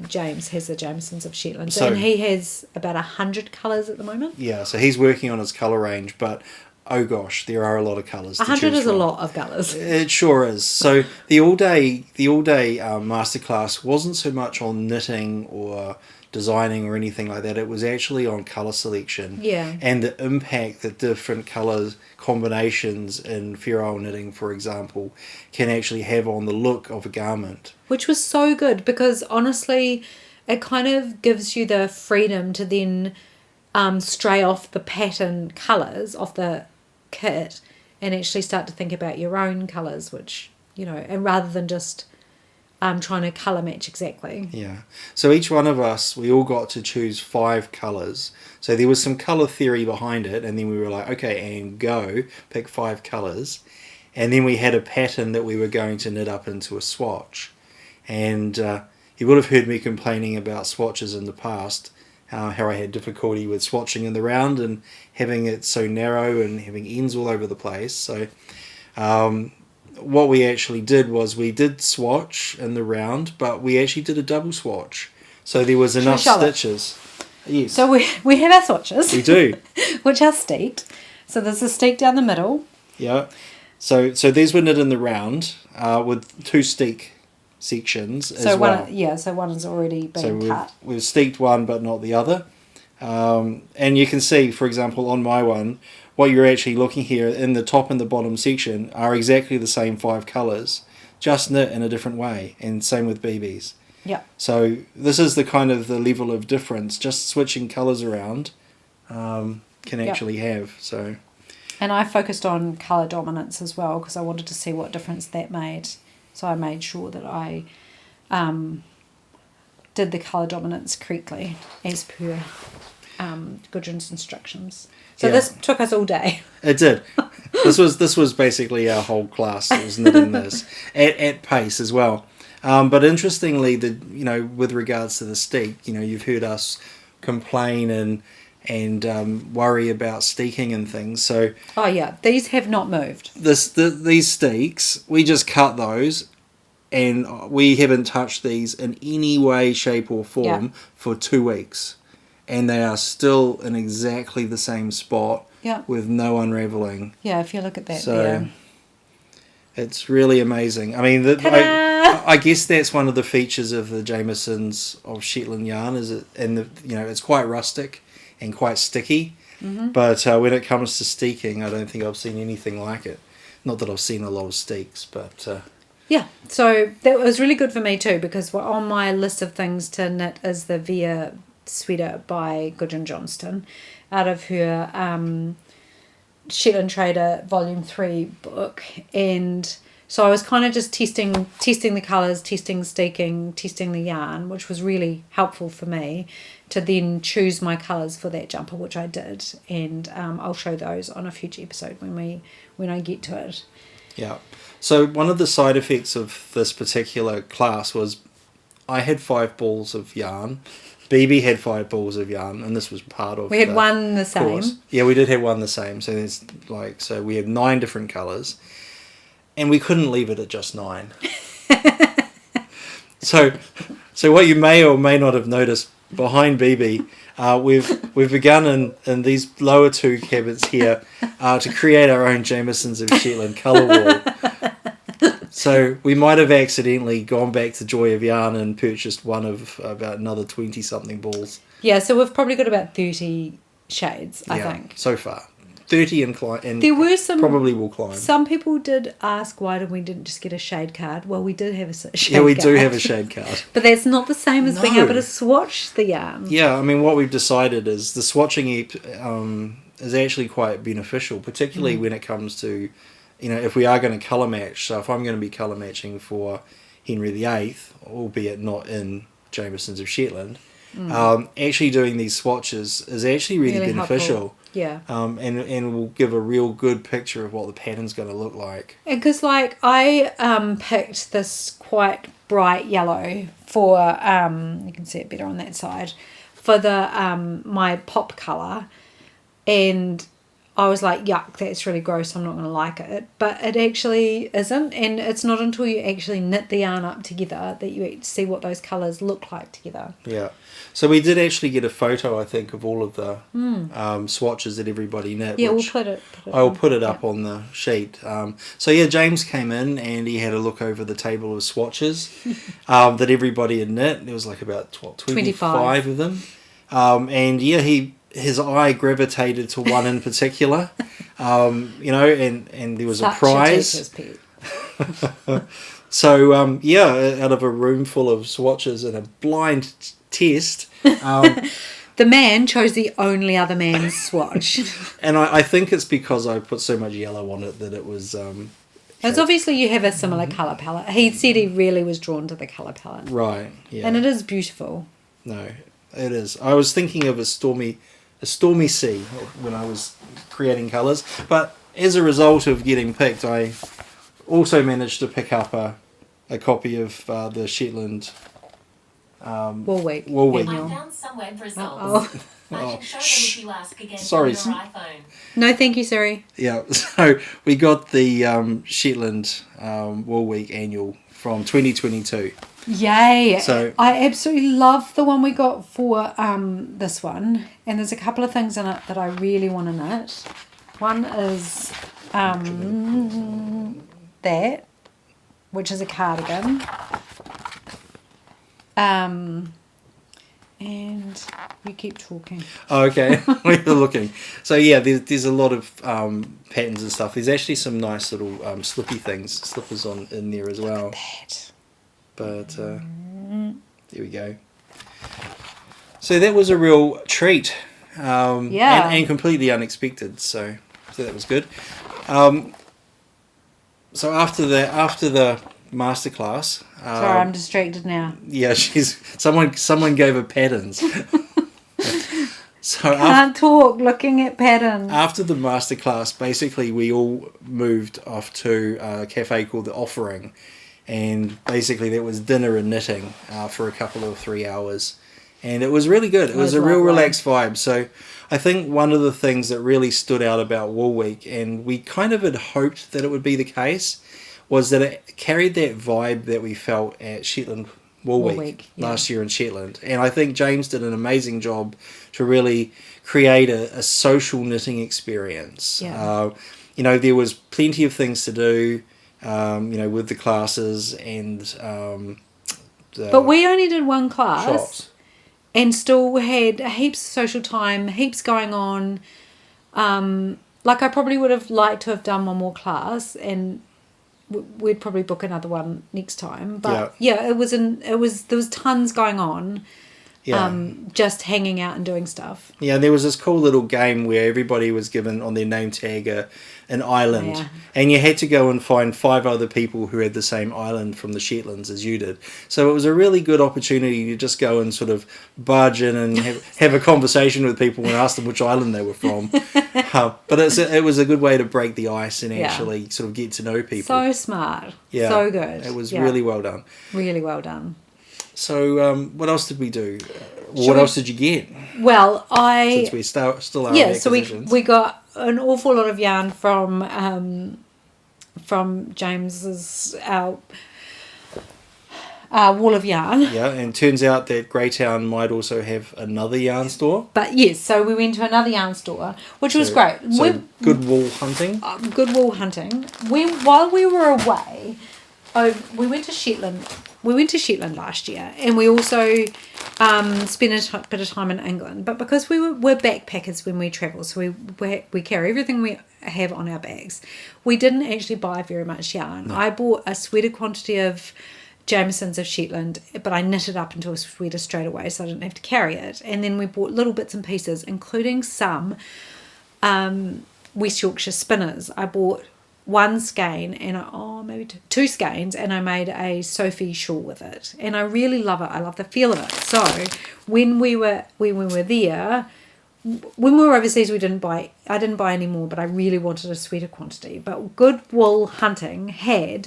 James has the Jamesons of Shetland. So, and he has about 100 colours at the moment. Yeah, so he's working on his colour range, but oh gosh, there are a lot of colours. 100 is a lot of colours. It sure is. So the all day masterclass wasn't so much on knitting or designing or anything like that. It was actually on colour selection. Yeah. And the impact that different colour combinations in fair isle knitting, for example, can actually have on the look of a garment. Which was so good, because honestly, it kind of gives you the freedom to then stray off the pattern colours off the kit and actually start to think about your own colours, which, you know, and rather than just trying to colour match exactly. Yeah. So each one of us, we all got to choose 5 colours. So there was some colour theory behind it, and then we were like, okay, and go, pick 5 colours. And then we had a pattern that we were going to knit up into a swatch. And you would have heard me complaining about swatches in the past, how I had difficulty with swatching in the round and having it so narrow and having ends all over the place. So what we actually did was we did swatch in the round, but we actually did a double swatch. So there was enough stitches. Yes. So we have our swatches. We do. Which are steeked. So there's a steek down the middle. Yeah. So these were knit in the round with 2 steek sections as well. So one has already been cut. We've steeked one but not the other. And you can see, for example, on my one, what you're actually looking here in the top and the bottom section are exactly the same 5 colours, just knit in a different way, and same with Bebe's. Yeah. So this is the kind of the level of difference just switching colours around can actually have. So. And I focused on colour dominance as well, because I wanted to see what difference that made. So I made sure that I did the colour dominance correctly as per Gudrun's instructions. So this took us all day. It did. This was basically our whole class. It was knitting this at pace as well. But interestingly, with regards to the steek, you've heard us complain and worry about steeking and things. So these have not moved. These steeks, we just cut those, and we haven't touched these in any way, shape, or form for 2 weeks. And they are still in exactly the same spot with no unravelling. Yeah, if you look at that. So it's really amazing. I mean, I guess that's one of the features of the Jamesons of Shetland yarn, is it's quite rustic and quite sticky. Mm-hmm. But when it comes to steeking, I don't think I've seen anything like it. Not that I've seen a lot of steeks, but... so that was really good for me too, because on my list of things to knit is the Via sweater by Gudrun Johnston out of her Shetland Trader Volume 3 book. And so I was kind of just testing the colours, testing steeking, testing the yarn, which was really helpful for me to then choose my colours for that jumper, which I did. And I'll show those on a future episode when I get to it. Yeah. So one of the side effects of this particular class was I had 5 balls of yarn. Bebe had 5 balls of yarn, and this was part of. We had one the same. Course. Yeah, we did have one the same. So there's so we had 9 different colours, and we couldn't leave it at just 9. So what you may or may not have noticed behind Bebe, we've begun in these lower 2 cabinets here to create our own Jamesons of Shetland colour wall. So we might have accidentally gone back to Joy of Yarn and purchased one of about another 20-something balls. Yeah, so we've probably got about 30 shades, I think. So far. 30 and climb, and There were some probably will climb. Some people did ask why we didn't just get a shade card. Well, we did have a shade card. Yeah, we do have a shade card. But that's not the same as being No. able to swatch the yarn. Yeah, I mean, what we've decided is the swatching is actually quite beneficial, particularly when it comes to, if we are going to colour match. So if I'm going to be colour matching for Henry VIII, albeit not in Jamesons of Shetland, actually doing these swatches is actually really beneficial. Helpful. Yeah. And will give a real good picture of what the pattern's going to look like. And because, I picked this quite bright yellow for, you can see it better on that side, for the my pop colour. And I was like, yuck, that's really gross, I'm not going to like it. But it actually isn't. And it's not until you actually knit the yarn up together that you see what those colours look like together. Yeah. So we did actually get a photo, I think, of all of the swatches that everybody knit. Yeah, we'll put it I'll put it up on the sheet. James came in and he had a look over the table of swatches that everybody had knit. There was about 25 of them. His eye gravitated to one in particular, and there was Such a prize. A teacher's pet. So, out of a room full of swatches and a blind test. The man chose the only other man's swatch. And I think it's because I put so much yellow on it that it was... It's obviously you have a similar colour palette. He said he really was drawn to the colour palette. Right, yeah. And it is beautiful. No, it is. I was thinking of a stormy sea when I was creating colours. But as a result of getting picked, I also managed to pick up a copy of the Shetland... Woolweek. I found some web results. I can show them if you ask again Sorry. on your iPhone. No, thank you, Siri. Yeah, so we got the Shetland Woolweek annual from 2022. Yay! So I absolutely love the one we got for this one, and there's a couple of things in it that I really want to knit. One is that, which is a cardigan. And you keep talking. Oh, okay. We're looking. So yeah, there's a lot of patterns and stuff. There's actually some nice little slippers in there as well. That. But there we go. So that was a real treat. And completely unexpected. So that was good. So after the masterclass. Sorry, I'm distracted now. Yeah, someone gave her patterns. So Can't talk looking at patterns. After the masterclass, basically we all moved off to a cafe called The Offering, and basically that was dinner and knitting for a couple of 3 hours, and it was really good. It was a real relaxed vibe. So I think one of the things that really stood out about Wool Week, and we kind of had hoped that it would be the case, was that it carried that vibe that we felt at Shetland Wool Week last year in Shetland. And I think James did an amazing job to really create a social knitting experience. Yeah. There was plenty of things to do, with the classes and but we only did one class shops. And still had heaps of social time, heaps going on. I probably would have liked to have done one more class, and we'd probably book another one next time. But there was tons going on. Just hanging out and doing stuff. Yeah, there was this cool little game where everybody was given on their name tag an island, and you had to go and find 5 other people who had the same island from the Shetlands as you did. So it was a really good opportunity to just go and sort of barge in and have a conversation with people and ask them which island they were from. But it was a good way to break the ice and actually sort of get to know people. So smart. Yeah, so good. It was really well done. Really well done. So what else did we do? What else did you get? Well, since we still are so we got an awful lot of yarn from James's wall of yarn. Yeah, and turns out that Greytown might also have another yarn store. But yes, so we went to another yarn store, which was great. So good wool hunting. Good wool hunting. While we were away, we went to Shetland we went to Shetland last year, and we also spent a bit of time in England. But because we're backpackers when we travel, so we carry everything we have on our bags, we didn't actually buy very much yarn. I bought a sweater quantity of Jameson's of Shetland, but I knitted up into a sweater straight away, so I didn't have to carry it. And then we bought little bits and pieces, including some West Yorkshire spinners. I bought one skein and maybe two skeins, and I made a Sophie shawl with it, and I really love it. I love the feel of it. So when we were there, when we were overseas, I didn't buy any more, but I really wanted a sweater quantity. But Good Wool Hunting had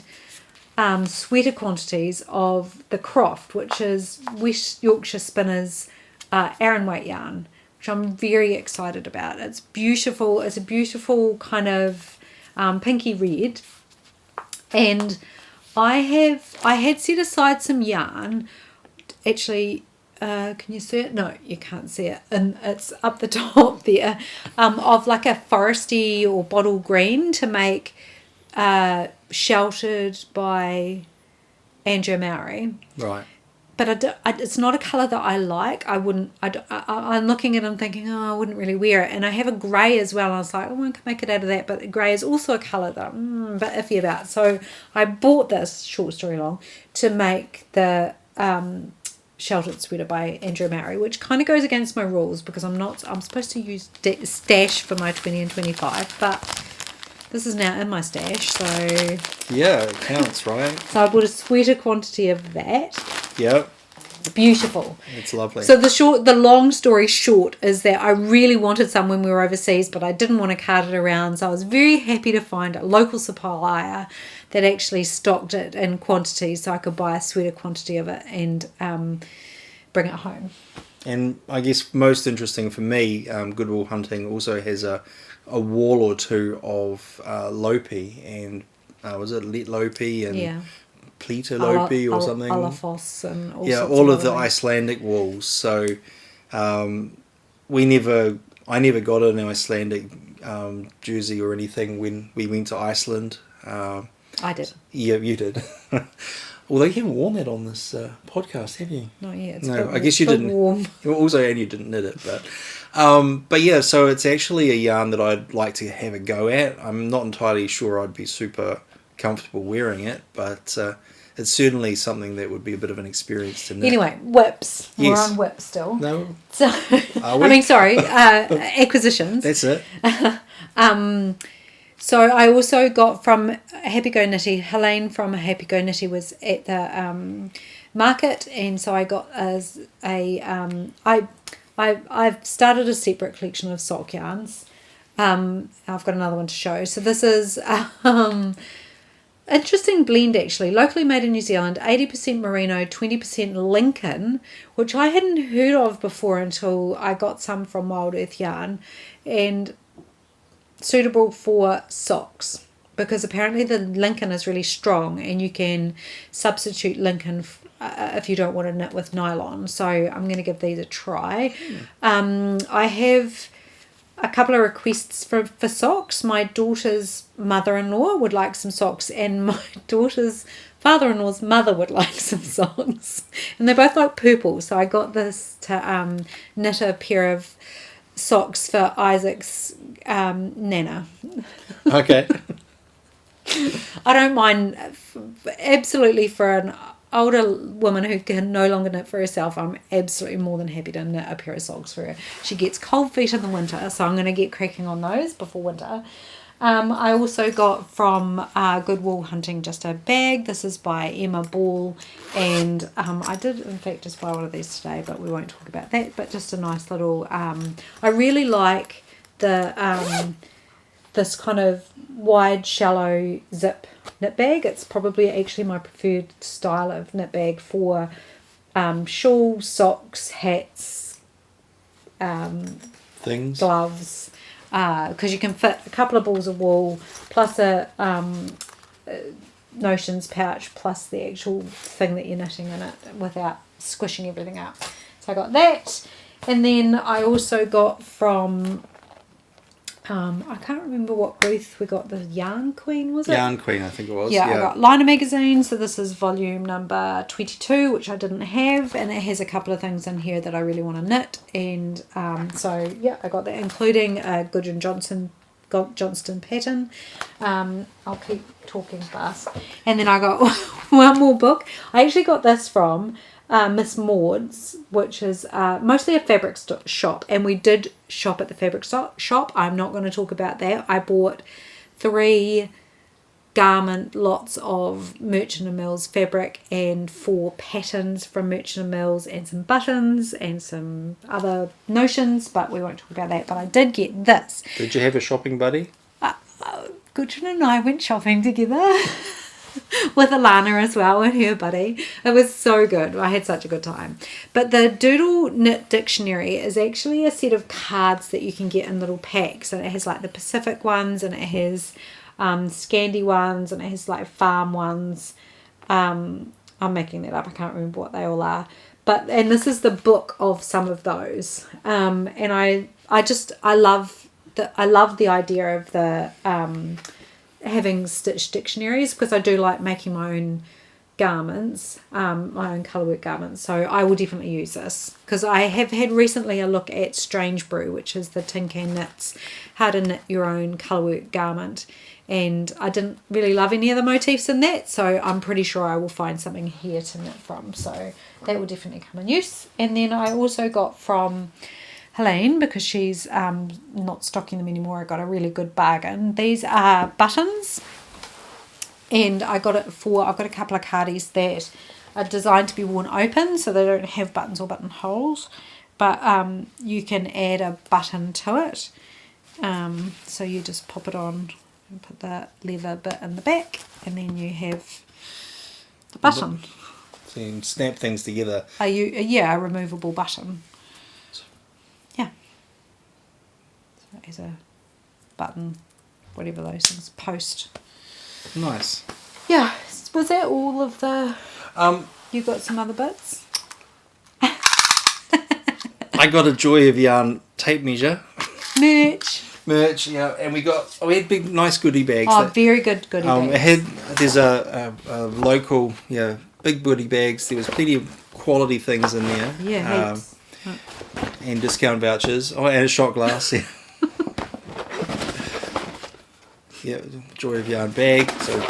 sweater quantities of the Croft, which is West Yorkshire Spinners Aran weight yarn, which I'm very excited about. It's beautiful. It's a beautiful kind of pinky red, and I had set aside some yarn. Actually, can you see it? No, you can't see it, and it's up the top there, of like a foresty or bottle green to make Sheltered by Andrew Mowry. Right. But it's not a colour that I like. I'm looking at it and thinking, I wouldn't really wear it. And I have a grey as well. And I was like, I can make it out of that. But grey is also a colour that I'm a bit iffy about. So I bought this, short story long, to make the Sheltered sweater by Andrew Mowry, which kind of goes against my rules because I'm supposed to use stash for my 20 and 25. But this is now in my stash, so yeah, it counts, right? So I bought a sweater quantity of that. Yep. Beautiful. It's lovely. So the long story short is that I really wanted some when we were overseas, but I didn't want to cart it around. So I was very happy to find a local supplier that actually stocked it in quantities, so I could buy a sweater quantity of it and bring it home. And I guess most interesting for me, Good Wool Hunting also has a wall or two of Lopi, and was it Let Lopi and Pleta Lopi or something? Alafos and all of the Icelandic wools. So I never got an Icelandic jersey or anything when we went to Iceland. I did. Yeah, you did. Although you haven't worn that on this podcast, have you? Not yet. No, I guess you didn't. Warm. Also, and you didn't knit it, but yeah. So it's actually a yarn that I'd like to have a go at. I'm not entirely sure I'd be super comfortable wearing it, but it's certainly something that would be a bit of an experience to knit. Anyway, whips. Yes. We're on whips still. No. So acquisitions. That's it. So I also got from Happy Go Knitty. Helene from Happy Go Knitty was at the market, and so I got I've started a separate collection of sock yarns. I've got another one to show. So this is interesting blend actually, locally made in New Zealand, 80% merino, 20% Lincoln, which I hadn't heard of before until I got some from Wild Earth Yarn, and suitable for socks because apparently the Lincoln is really strong and you can substitute Lincoln if you don't want to knit with nylon. So I'm going to give these a try. I have a couple of requests for socks. My daughter's mother-in-law would like some socks, and my daughter's father-in-law's mother would like some socks, and they both like purple. So I got this to knit a pair of socks for Isaac's nana. Okay. I don't mind absolutely for an older woman who can no longer knit for herself. I'm absolutely more than happy to knit a pair of socks for her. She gets cold feet in the winter, so I'm going to get cracking on those before winter. I also got from Good Wool Hunting just a bag. This is by Emma Ball, and I did in fact just buy one of these today, but we won't talk about that. But just a nice little I really like the this kind of wide shallow zip knit bag. It's probably actually my preferred style of knit bag for shawls, socks, hats, things, gloves, because you can fit a couple of balls of wool plus a notions pouch plus the actual thing that you're knitting in it without squishing everything up. So I got that, and then I also got from I can't remember what booth we got. The Yarn Queen, was it? Yarn Queen, I think it was. Yeah, I got Liner magazine, so this is volume number 22, which I didn't have, and it has a couple of things in here that I really want to knit, and so yeah, I got that, including a Goodwin Johnston pattern. I'll keep talking fast. And then I got one more book. I actually got this from Miss Maud's, which is mostly a fabric shop, and we did shop at the fabric shop. I'm not going to talk about that. I bought 3 garment lots of Merchant and Mills fabric and 4 patterns from Merchant and Mills and some buttons and some other notions, but we won't talk about that. But I did get this. Did you have a shopping buddy? Gudrun and I went shopping together with Alana as well and her buddy. It was so good. I had such a good time. But the Doodle Knit Dictionary is actually a set of cards that you can get in little packs, and it has like the Pacific ones, and it has Scandi ones, and it has like farm ones. I'm making that up. I can't remember what they all are. And this is the book of some of those. And I love the idea of the having stitched dictionaries, because I do like making my own garments, my own colourwork garments. So I will definitely use this, because I have had recently a look at Strange Brew, which is the Tin Can Knits how to knit your own colourwork garment, and I didn't really love any of the motifs in that, so I'm pretty sure I will find something here to knit from, so that will definitely come in use. And then I also got from Helene, because she's not stocking them anymore, I got a really good bargain. These are buttons, and I've got a couple of cardies that are designed to be worn open, so they don't have buttons or buttonholes, but you can add a button to it. So you just pop it on and put the leather bit in the back, and then you have the button. So you can snap things together. A removable button. Yeah. So as a button, whatever those things, post. Nice. Yeah. Was that all of the... You got some other bits? I got a Joy of Yarn tape measure. Merch, yeah, and we had big, nice goodie bags. Very good goodie bags. There's a local, big goodie bags. There was plenty of quality things in there. Yeah, heaps. And discount vouchers. Oh, and a shot glass. Yeah. Yeah, Joy of Yarn bag. So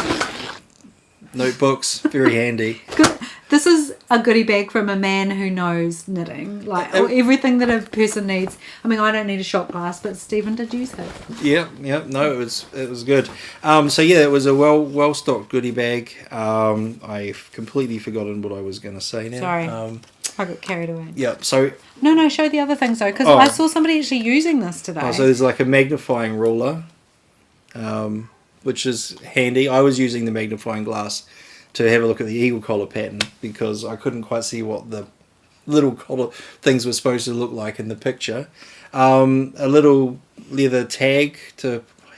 notebooks, very handy. Good. This is a goodie bag from a man who knows knitting. Like everything that a person needs. I mean, I don't need a shot glass, but Stephen did use it. Yeah. No, it was good. So yeah, it was a well stocked goodie bag. I've completely forgotten what I was going to say now. Sorry, I got carried away. Yeah. So no, show the other things though, because I saw somebody actually using this today. Oh, so there's like a magnifying ruler, which is handy. I was using the magnifying glass to have a look at the eagle collar pattern, because I couldn't quite see what the little collar things were supposed to look like in the picture. A little leather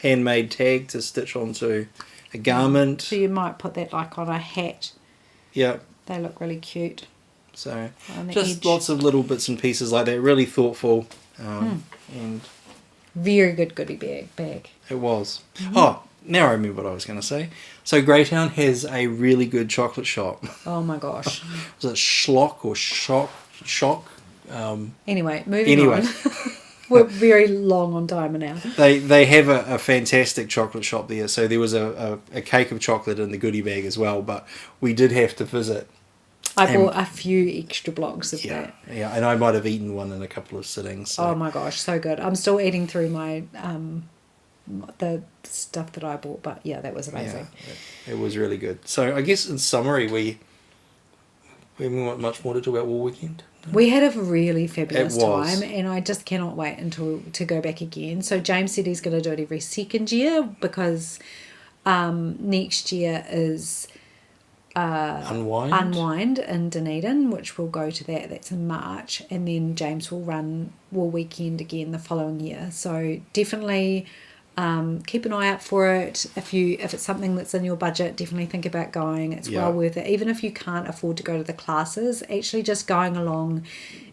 handmade tag to stitch onto a garment. So you might put that like on a hat. Yeah. They look really cute. So just lots of little bits and pieces like that, really thoughtful. And very good goodie bag. It was. Mm-hmm. Oh, now I remember what I was going to say. So Greytown has a really good chocolate shop. Oh my gosh. Was it Schlock or Shock? Anyway, moving on. We're very long on timer now. They have a fantastic chocolate shop there. So there was a cake of chocolate in the goodie bag as well, but we did have to visit. I bought a few extra blocks of that. Yeah, and I might have eaten one in a couple of sittings. So. Oh my gosh, so good. I'm still eating through my the stuff that I bought, but yeah, that was amazing. Yeah, it was really good. So I guess in summary, we haven't got much more to talk about all weekend. We had a really fabulous time, and I just cannot wait to go back again. So James said he's going to do it every second year, because next year is Unwind in Dunedin, which we'll go to that. That's in March, and then James will run Wool Weekend again the following year. So definitely keep an eye out for it. If it's something that's in your budget, definitely think about going. It's well worth it. Even if you can't afford to go to the classes, actually just going along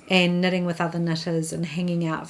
and knitting with other knitters and hanging out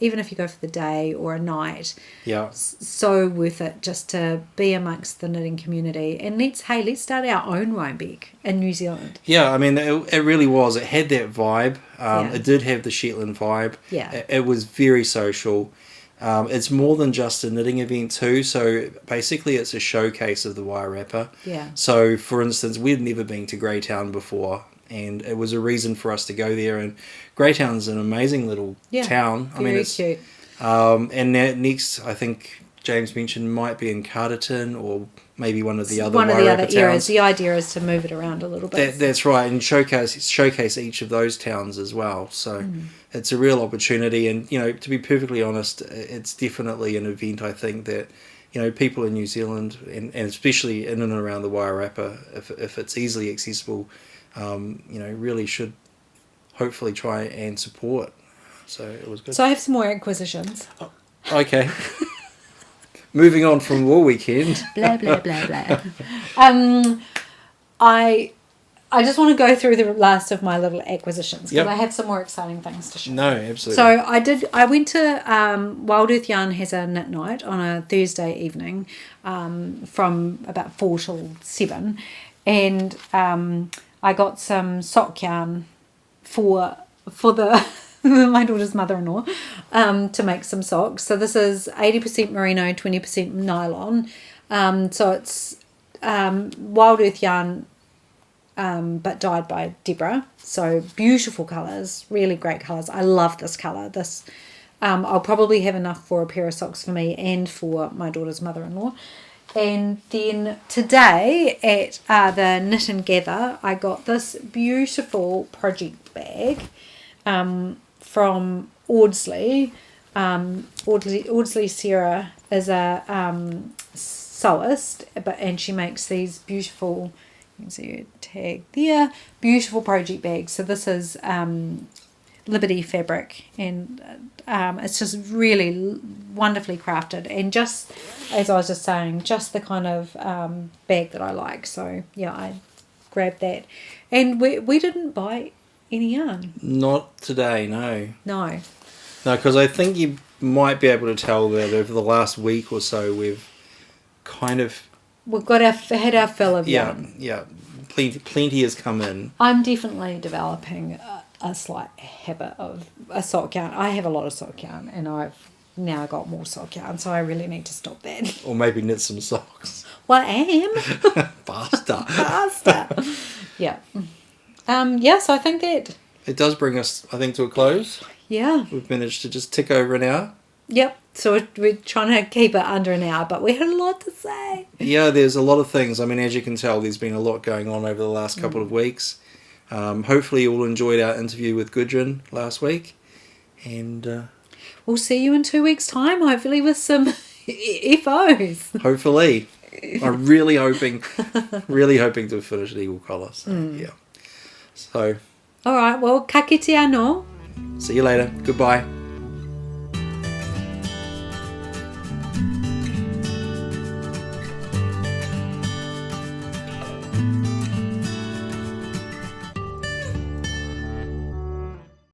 even if you go for the day or a night. Yeah. So worth it just to be amongst the knitting community. And let's start our own Rhinebeck in New Zealand. Yeah, I mean, it really was. It had that vibe. Yeah. It did have the Shetland vibe. Yeah. It was very social. It's more than just a knitting event too. So basically it's a showcase of the Wairarapa. Yeah. So for instance, we'd never been to Greytown before, and it was a reason for us to go there. And Greytown's an amazing little town. Very it's cute. And next, I think James mentioned might be in Carterton or maybe one of the other Wairarapa towns. Areas. The idea is to move it around a little bit. That's right, and showcase each of those towns as well. So it's a real opportunity, and to be perfectly honest, it's definitely an event I think that people in New Zealand and especially in and around the Wairarapa, if it's easily accessible, really should hopefully try and support. So it was good. So I have some more acquisitions. Okay. Moving on from War Weekend. Blah, blah, blah, blah. I just want to go through the last of my little acquisitions because I have some more exciting things to show. No, absolutely. So I went to Wild Earth Yarn has a knit night on a Thursday evening from about 4 till 7, and I got some sock yarn for the my daughter's mother-in-law to make some socks. So this is 80% merino, 20% nylon. So it's Wild Earth Yarn, but dyed by Deborah. So beautiful colours, really great colours. I love this colour. This I'll probably have enough for a pair of socks for me and for my daughter's mother-in-law. And then today at the Knit and Gather, I got this beautiful project bag from Audsley. Audsley Sarah is a sewist, and she makes these beautiful, you can see her tag there, beautiful project bags. So this is Liberty fabric, and it's just really wonderfully crafted, and just as I was just saying, just the kind of bag that I like. So yeah, I grabbed that, and we didn't buy any yarn. Not today, no. No, because I think you might be able to tell that over the last week or so we've had our fill of yarn. Yeah, plenty has come in. I'm definitely developing a slight habit of a sock yarn. I have a lot of sock yarn, and I've now got more sock yarn, so I really need to stop that. Or maybe knit some socks. Well, I am. Faster. Yeah. So I think that it does bring us, I think, to a close. Yeah. We've managed to just tick over an hour. Yep. So we're trying to keep it under an hour, but we had a lot to say. Yeah, there's a lot of things. I mean, as you can tell, there's been a lot going on over the last couple of weeks. Hopefully you all enjoyed our interview with Gudrun last week. And we'll see you in 2 weeks' time, hopefully with some FOs. Hopefully. I'm really hoping to finish the Eagle Collar. So, yeah. So. All right, well, ka kite anō. See you later. Goodbye.